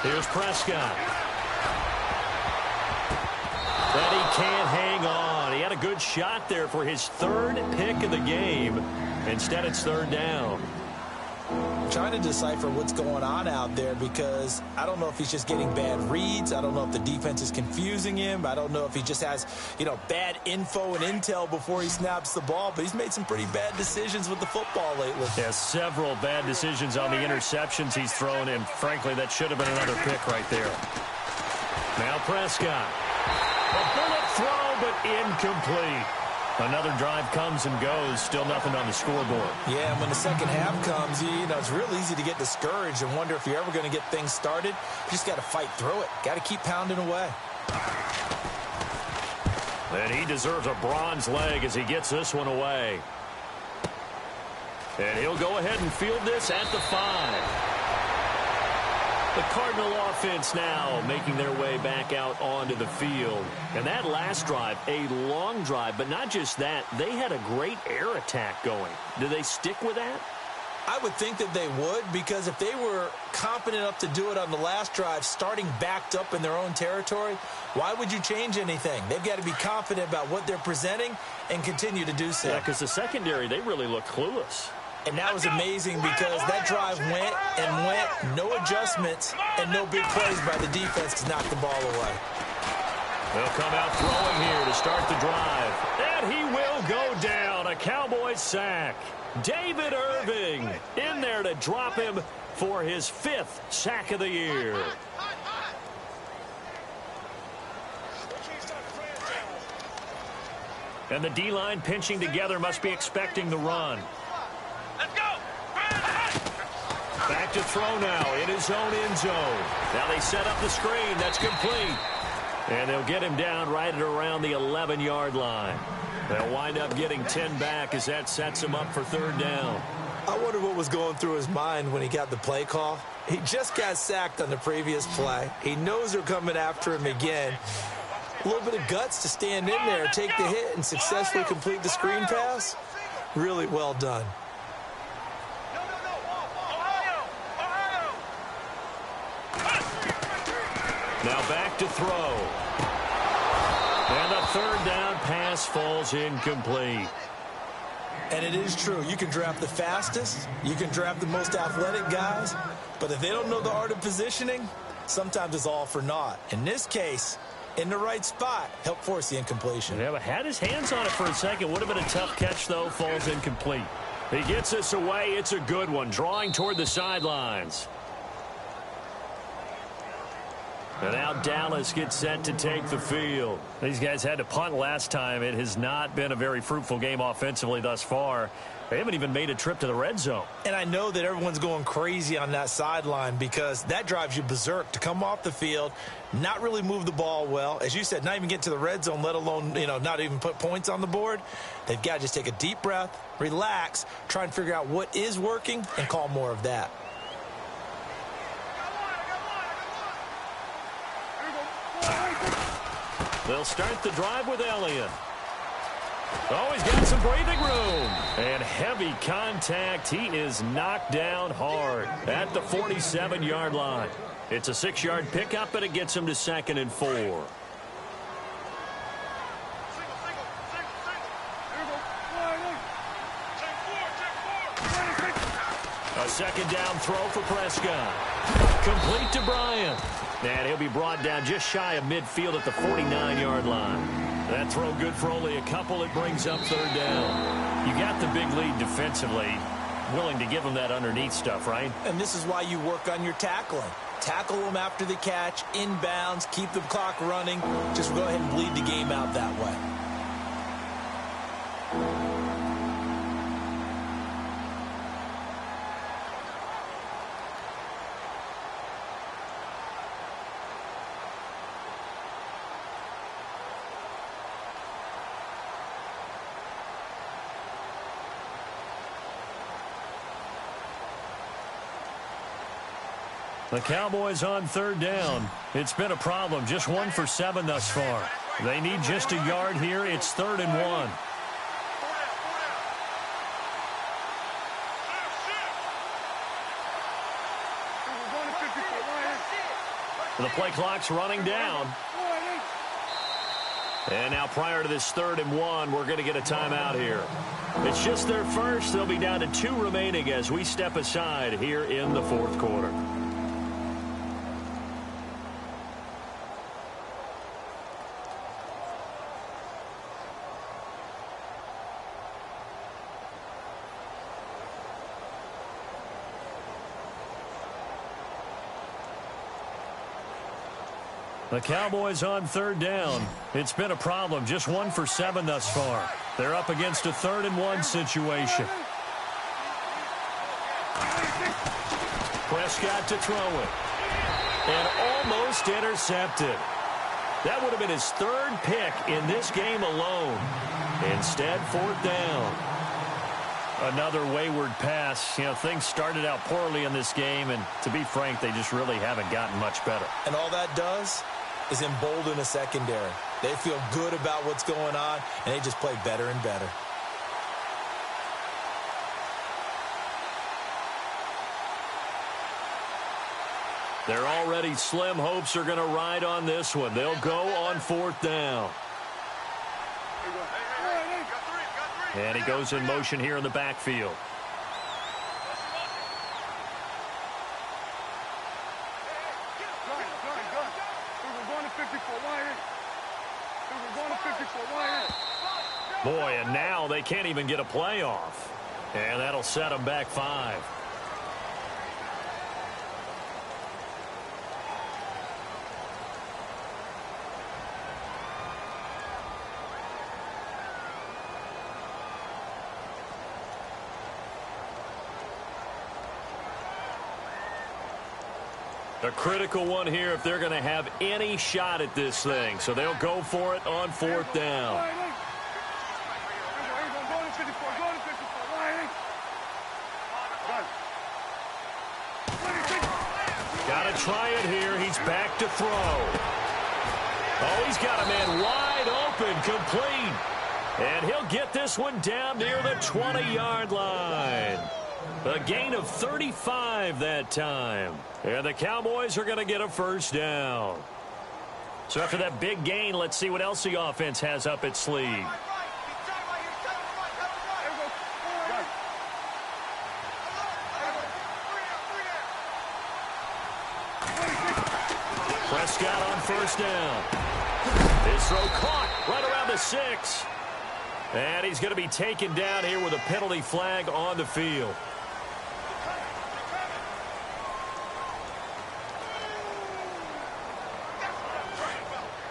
Here's Prescott. But he can't hang on. He had a good shot there for his third pick of the game. Instead, it's third down. I'm trying to decipher what's going on out there because I don't know if he's just getting bad reads. I don't know if the defense is confusing him. I don't know if he just has, bad info and intel before he snaps the ball. But he's made some pretty bad decisions with the football lately. Yeah, several bad decisions on the interceptions he's thrown, and frankly, that should have been another pick right there. Now Prescott. A bullet throw, but incomplete. Another drive comes and goes. Still nothing on the scoreboard. Yeah, and when the second half comes, it's real easy to get discouraged and wonder if you're ever going to get things started. You just got to fight through it. Got to keep pounding away. And he deserves a bronze leg as he gets this one away. And he'll go ahead and field this at the 5. The Cardinal offense now making their way back out onto the field. And that last drive, a long drive, but not just that, they had a great air attack going. Do they stick with that? I would think that they would, because if they were confident enough to do it on the last drive, starting backed up in their own territory, why would you change anything? They've got to be confident about what they're presenting and continue to do so. Yeah, because the secondary, they really look clueless. And that was amazing because that drive went and went, no adjustments, and no big plays by the defense to knock the ball away. They'll come out throwing here to start the drive. And he will go down. A Cowboys sack. David Irving in there to drop him for his 5th sack of the year. And the D-line pinching together must be expecting the run. Let's go! Back to throw now in his own end zone. Now they set up the screen. That's complete. And they'll get him down right at around the 11-yard line. They'll wind up getting 10 back as that sets him up for third down. I wonder what was going through his mind when he got the play call. He just got sacked on the previous play. He knows they're coming after him again. A little bit of guts to stand in there, take the hit, and successfully complete the screen pass. Really well done. Now back to throw. And a third down pass falls incomplete. And it is true. You can draft the fastest. You can draft the most athletic guys. But if they don't know the art of positioning, sometimes it's all for naught. In this case, in the right spot, helped force the incompletion. Yeah, but had his hands on it for a second. Would have been a tough catch, though. Falls incomplete. He gets this away. It's a good one. Drawing toward the sidelines. And now Dallas gets set to take the field. These guys had to punt last time. It has not been a very fruitful game offensively thus far. They haven't even made a trip to the red zone. And I know that everyone's going crazy on that sideline because that drives you berserk to come off the field, not really move the ball well. As you said, not even get to the red zone, let alone, not even put points on the board. They've got to just take a deep breath, relax, try and figure out what is working, and call more of that. They'll start the drive with Elliott. Oh, he's got some breathing room. And heavy contact. He is knocked down hard at the 47-yard line. It's a 6-yard pickup, and it gets him to 2nd and 4. A second down throw for Prescott. Complete to Bryant. And he'll be brought down just shy of midfield at the 49-yard line. That throw good for only a couple. It brings up third down. You got the big lead defensively. Willing to give them that underneath stuff, right? And this is why you work on your tackling. Tackle them after the catch, inbounds, keep the clock running. Just go ahead and bleed the game out that way. The Cowboys on third down. It's been a problem. Just 1 for 7 thus far. They need just a yard here. It's 3rd and 1. The play clock's running down. And now prior to this 3rd and 1, we're going to get a timeout here. It's just their first. They'll be down to 2 remaining as we step aside here in the 4th quarter. The Cowboys on third down. It's been a problem. Just 1 for 7 thus far. They're up against a 3rd and 1 situation. Prescott to throw it. And almost intercepted. That would have been his 3rd pick in this game alone. Instead, 4th down. Another wayward pass. You know, things started out poorly in this game, and to be frank, they just really haven't gotten much better. And all that does is embolden a secondary. They feel good about what's going on, and they just play better and better. Their already slim hopes are going to ride on this one. They'll go on 4th down. And he goes in motion here in the backfield. Boy, and now they can't even get a play off. And that'll set them back 5. A critical one here if they're going to have any shot at this thing. So they'll go for it on 4th down. Got to try it here. He's back to throw. Oh, he's got a man wide open, complete. And he'll get this one down near the 20-yard line. A gain of 35 that time. And the Cowboys are going to get a 1st down. So after that big gain, let's see what else the offense has up its sleeve. Prescott on 1st down. His throw caught right around the 6. And he's going to be taken down here with a penalty flag on the field.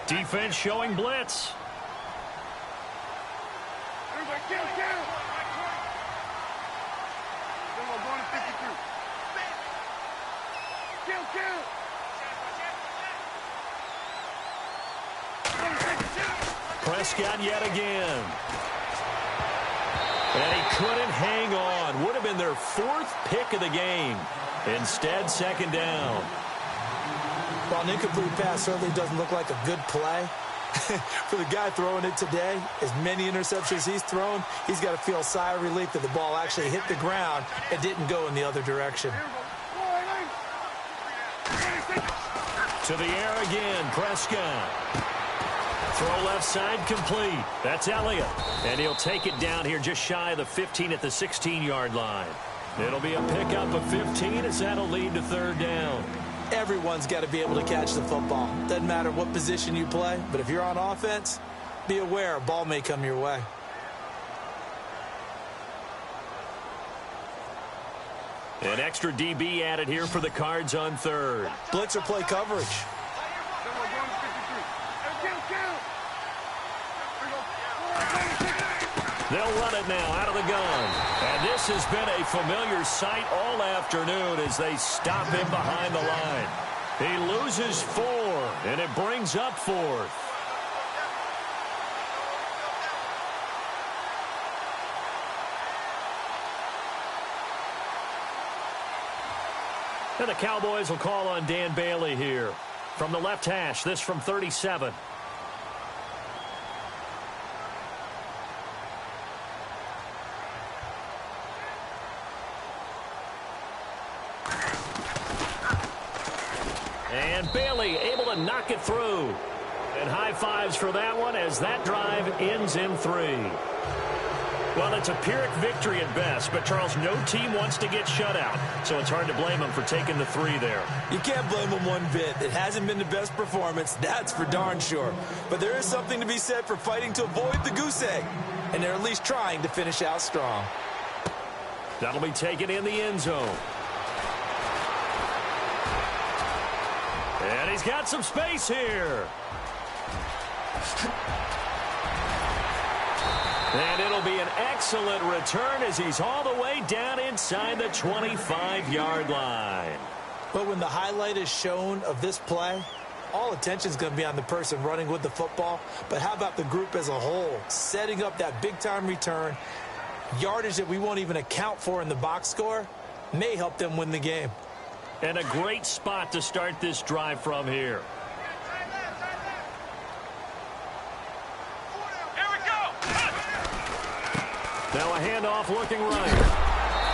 Defense showing blitz. Prescott yet again. And he couldn't hang on. Would have been their 4th pick of the game. Instead, 2nd down. Well, an incomplete pass certainly doesn't look like a good play. For the guy throwing it today, as many interceptions he's thrown, he's got to feel a sigh of relief that the ball actually hit the ground and didn't go in the other direction. To the air again, Prescott. Throw left side complete. That's Elliott. And he'll take it down here just shy of the 15 at the 16-yard line. It'll be a pickup of 15 as that'll lead to 3rd down. Everyone's got to be able to catch the football. Doesn't matter what position you play, but if you're on offense, be aware a ball may come your way. An extra DB added here for the Cards on 3rd. Blitzer play coverage. They'll run it now out of the gun. And this has been a familiar sight all afternoon as they stop him behind the line. He loses 4, and it brings up 4th. And the Cowboys will call on Dan Bailey here. From the left hash, this from 37. And Bailey able to knock it through. And high fives for that one as that drive ends in 3. Well, it's a Pyrrhic victory at best, but, Charles, no team wants to get shut out, so it's hard to blame them for taking the 3 there. You can't blame them one bit. It hasn't been the best performance, that's for darn sure. But there is something to be said for fighting to avoid the goose egg, and they're at least trying to finish out strong. That'll be taken in the end zone. And he's got some space here. And it'll be an excellent return as he's all the way down inside the 25-yard line. But when the highlight is shown of this play, all attention is going to be on the person running with the football. But how about the group as a whole, setting up that big-time return, yardage that we won't even account for in the box score, may help them win the game. And a great spot to start this drive from here. Now a handoff looking right.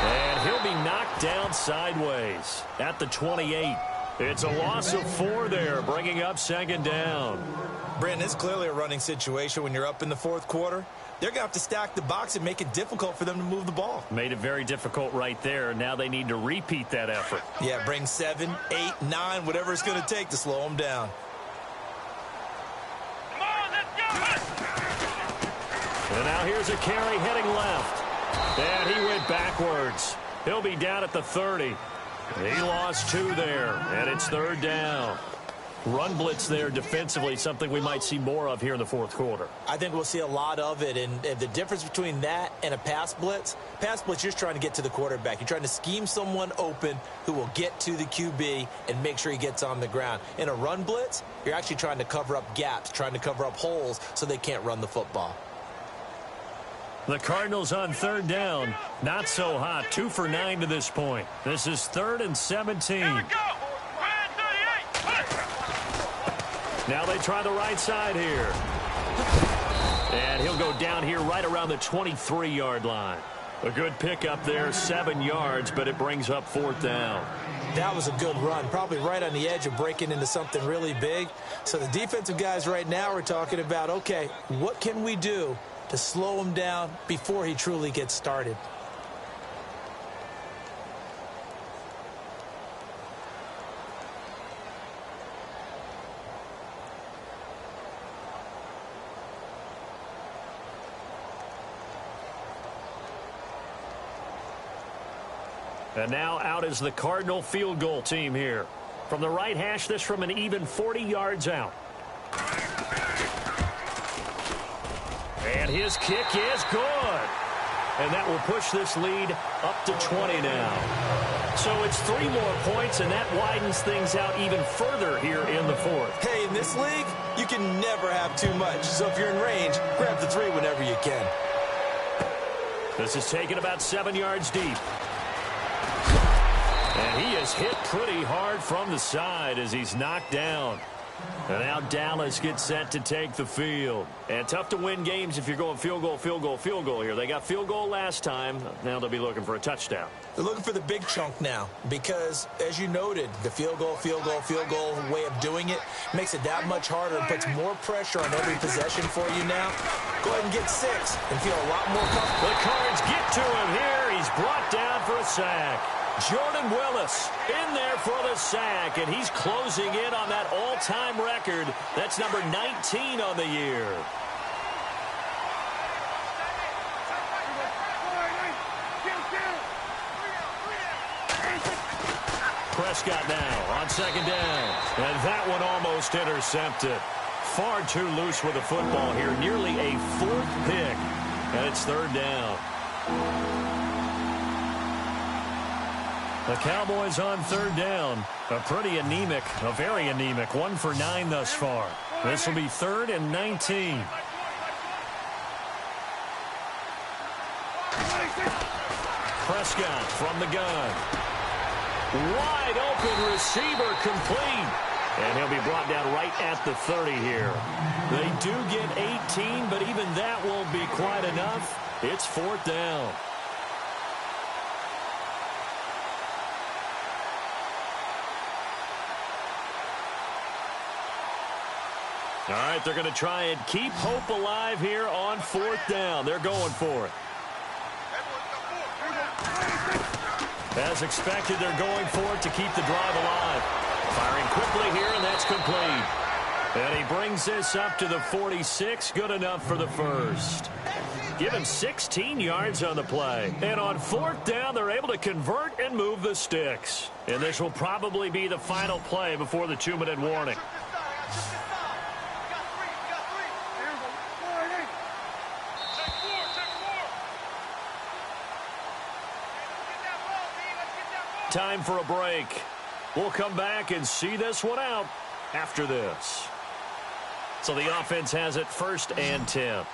And he'll be knocked down sideways at the 28. It's a loss of 4 there, bringing up second down. Brandon, it's clearly a running situation when you're up in the fourth quarter. They're going to have to stack the box and make it difficult for them to move the ball. Made it very difficult right there. Now they need to repeat that effort. Yeah, bring 7, 8, 9, whatever it's going to take to slow them down. And now here's a carry heading left. And he went backwards. He'll be down at the 30. He lost 2 there, and it's third down. Run blitz there defensively, something we might see more of here in the fourth quarter. I think we'll see a lot of it, and the difference between that and a pass blitz, you're just trying to get to the quarterback. You're trying to scheme someone open who will get to the QB and make sure he gets on the ground. In a run blitz, you're actually trying to cover up gaps, trying to cover up holes so they can't run the football. The Cardinals on third down. Not so hot. 2 for 9 to this point. This is 3rd and 17. Here we go. Now they try the right side here. And he'll go down here right around the 23-yard line. A good pickup there, 7 yards, but it brings up 4th down. That was a good run, probably right on the edge of breaking into something really big. So the defensive guys right now are talking about, okay, what can we do to slow him down before he truly gets started? And now out is the Cardinal field goal team here. From the right hash, this from an even 40 yards out. And his kick is good. And that will push this lead up to 20 now. So it's 3 more points, and that widens things out even further here in the fourth. Hey, in this league, you can never have too much. So if you're in range, grab the 3 whenever you can. This is taken about 7 yards deep. And he is hit pretty hard from the side as he's knocked down. And now Dallas gets set to take the field. And tough to win games if you're going field goal, field goal, field goal here. They got field goal last time. Now they'll be looking for a touchdown. They're looking for the big chunk now because, as you noted, the field goal way of doing it makes it that much harder and puts more pressure on every possession for you now. Go ahead and get 6 and feel a lot more comfortable. The Cards get to him here. He's brought down for a sack. Jordan Willis in there for the sack, and he's closing in on that all-time record. That's number 19 on the year. Prescott now on second down, and that one almost intercepted. Far too loose with the football here, nearly a 4th pick, and it's 3rd down. The Cowboys on 3rd down. A very anemic 1 for 9 thus far. This will be 3rd and 19. Prescott from the gun. Wide open receiver complete. And he'll be brought down right at the 30 here. They do get 18, but even that won't be quite enough. It's 4th down. All right, they're going to try and keep hope alive here on 4th down. They're going for it. As expected, they're going for it to keep the drive alive. Firing quickly here, and that's complete. And he brings this up to the 46. Good enough for the first. Give him 16 yards on the play. And on 4th down, they're able to convert and move the sticks. And this will probably be the final play before the 2-minute warning. Time for a break. We'll come back and see this one out after this. So the offense has it 1st and 10.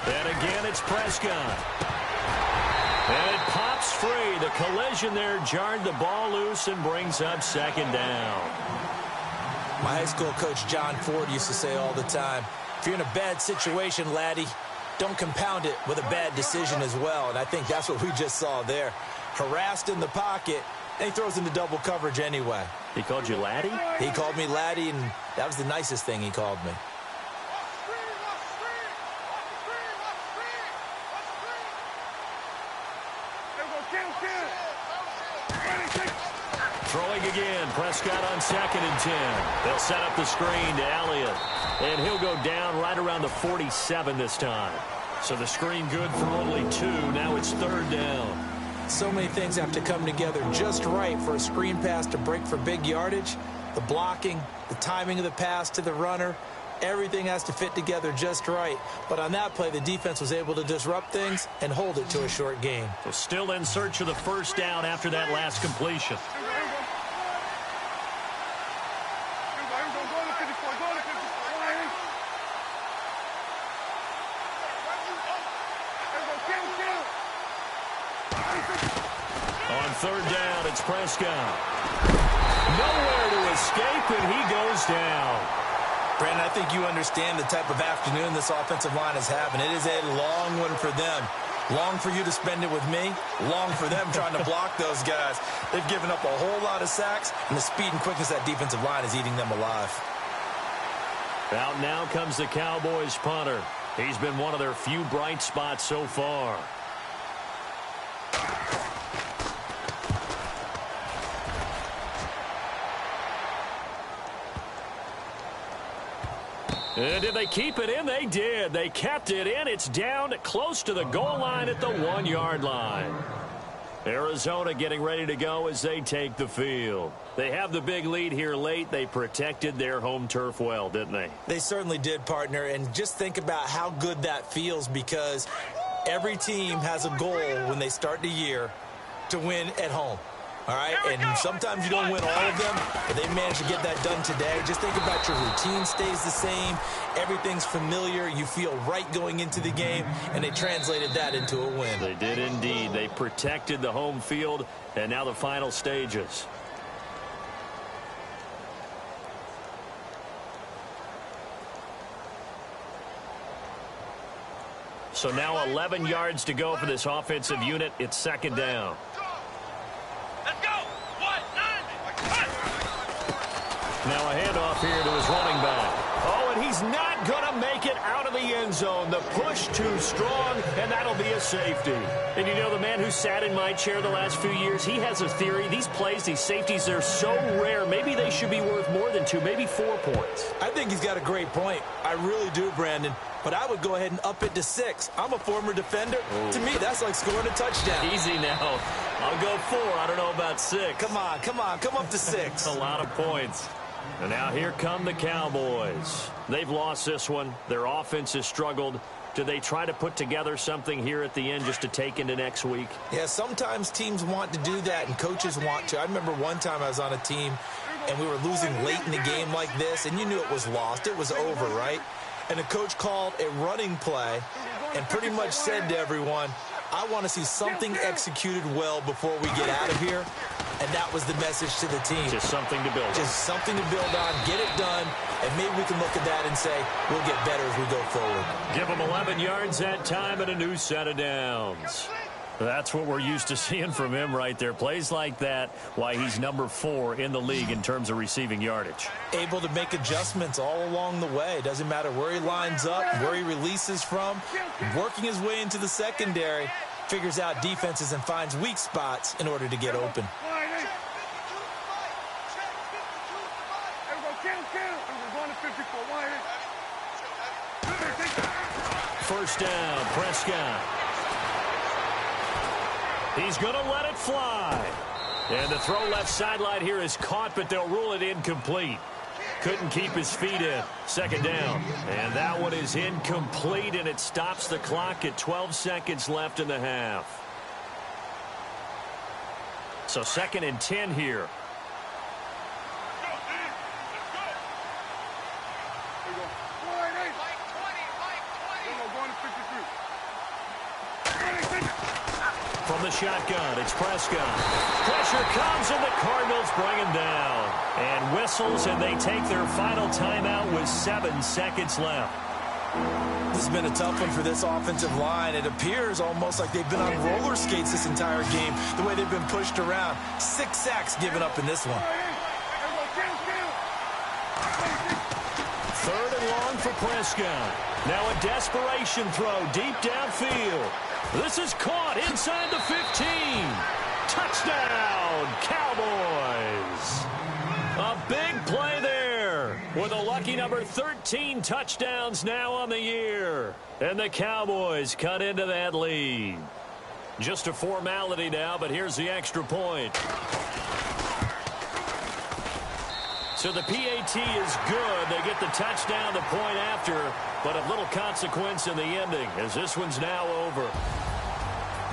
And again, it's Prescott. And it pops free. The collision there jarred the ball loose and brings up 2nd down. My high school coach, John Ford, used to say all the time, if you're in a bad situation, laddie, don't compound it with a bad decision as well. And I think that's what we just saw there. Harassed in the pocket, and he throws into double coverage anyway. He called you laddie? He called me laddie, and that was the nicest thing he called me. Throwing again, Prescott on 2nd and 10. They'll set up the screen to Elliott. And he'll go down right around the 47 this time. So the screen good for only 2. Now it's 3rd down. So many things have to come together just right for a screen pass to break for big yardage. The blocking, the timing of the pass to the runner, everything has to fit together just right. But on that play, the defense was able to disrupt things and hold it to a short gain. So still in search of the 1st down after that last completion. On 3rd down, it's Prescott. Nowhere to escape, and he goes down. Brandon, I think you understand the type of afternoon this offensive line is having. It is a long one for them. Long for you to spend it with me. Long for them trying to block those guys. They've given up a whole lot of sacks, and the speed and quickness of that defensive line is eating them alive. Out now comes the Cowboys punter. He's been one of their few bright spots so far. And did they keep it in? They did. They kept it in. It's down close to the goal line at the 1-yard line. Arizona getting ready to go as they take the field. They have the big lead here late. They protected their home turf well, didn't they? They certainly did, partner. And just think about how good that feels, because every team has a goal when they start the year to win at home. All right, and sometimes you don't win all of them, but they managed to get that done today. Just think about your routine stays the same. Everything's familiar. You feel right going into the game, and they translated that into a win. They did indeed. They protected the home field, and now the final stages. So now 11 yards to go for this offensive unit. It's 2nd down. Let's go! 1-9! Now a handoff here to his running back. Oh, and he's not going to make it out of the end zone. The push too strong, and that'll be a safety. And you know, the man who sat in my chair the last few years, he has a theory. These plays, these safeties, they're so rare. Maybe they should be worth more than 2, maybe 4 points. I think he's got a great point. I really do, Brandon. But I would go ahead and up it to 6. I'm a former defender. Ooh. To me, that's like scoring a touchdown. Easy now. I'll go 4. I don't know about 6. Come on. Come up to 6. A lot of points. And now here come the Cowboys. They've lost this one. Their offense has struggled. Do they try to put together something here at the end just to take into next week? Yeah, sometimes teams want to do that and coaches want to. I remember one time I was on a team and we were losing late in the game like this, and you knew it was lost. It was over, right? and the coach called a running play and pretty much said to everyone, I want to see something executed well before we get out of here. And that was the message to the team. Just something to build on. Just something to build on, get it done, and maybe we can look at that and say, we'll get better as we go forward. Give them 11 yards that time and a new set of downs. That's what we're used to seeing from him right there. Plays like that, why he's number 4 in the league in terms of receiving yardage. Able to make adjustments all along the way. Doesn't matter where he lines up, where he releases from. Working his way into the secondary, figures out defenses and finds weak spots in order to get open. First down, Prescott. He's going to let it fly. And the throw left sideline here is caught, but they'll rule it incomplete. Couldn't keep his feet in. Second down. And that one is incomplete, and it stops the clock at 12 seconds left in the half. So 2nd and 10 here. From the shotgun, it's Prescott. Pressure comes, and the Cardinals bring him down. And whistles, and they take their final timeout with 7 seconds left. This has been a tough one for this offensive line. It appears almost like they've been on roller skates this entire game, the way they've been pushed around. 6 sacks given up in this one. 3rd and long for Prescott. Now a desperation throw deep downfield. This is caught inside the 15. Touchdown, Cowboys. A big play there with a lucky number 13 touchdowns now on the year. And the Cowboys cut into that lead. Just a formality now, but here's the extra point. So the PAT is good. They get the touchdown, the point after, but of little consequence in the ending as this one's now over.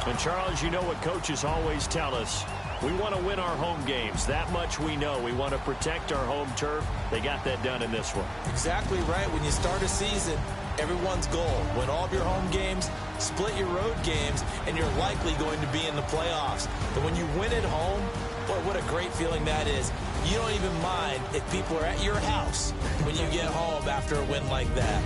And, Charles, you know what coaches always tell us. We want to win our home games. That much we know. We want to protect our home turf. They got that done in this one. Exactly right. When you start a season, everyone's goal, win all of your home games, split your road games, and you're likely going to be in the playoffs. But when you win at home, boy, what a great feeling that is. You don't even mind if people are at your house when you get home after a win like that.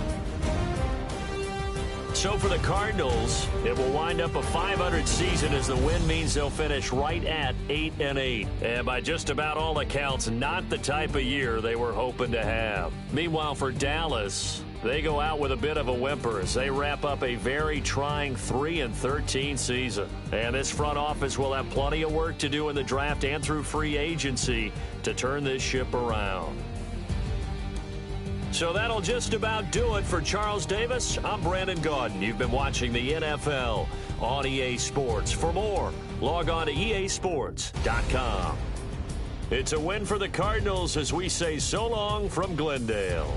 So for the Cardinals, it will wind up a .500 season as the win means they'll finish right at 8-8. And by just about all accounts, not the type of year they were hoping to have. Meanwhile, for Dallas, they go out with a bit of a whimper as they wrap up a very trying 3-13 season. And this front office will have plenty of work to do in the draft and through free agency to turn this ship around. So that'll just about do it for Charles Davis. I'm Brandon Gaudin. You've been watching the NFL on EA Sports. For more, log on to easports.com. It's a win for the Cardinals as we say so long from Glendale.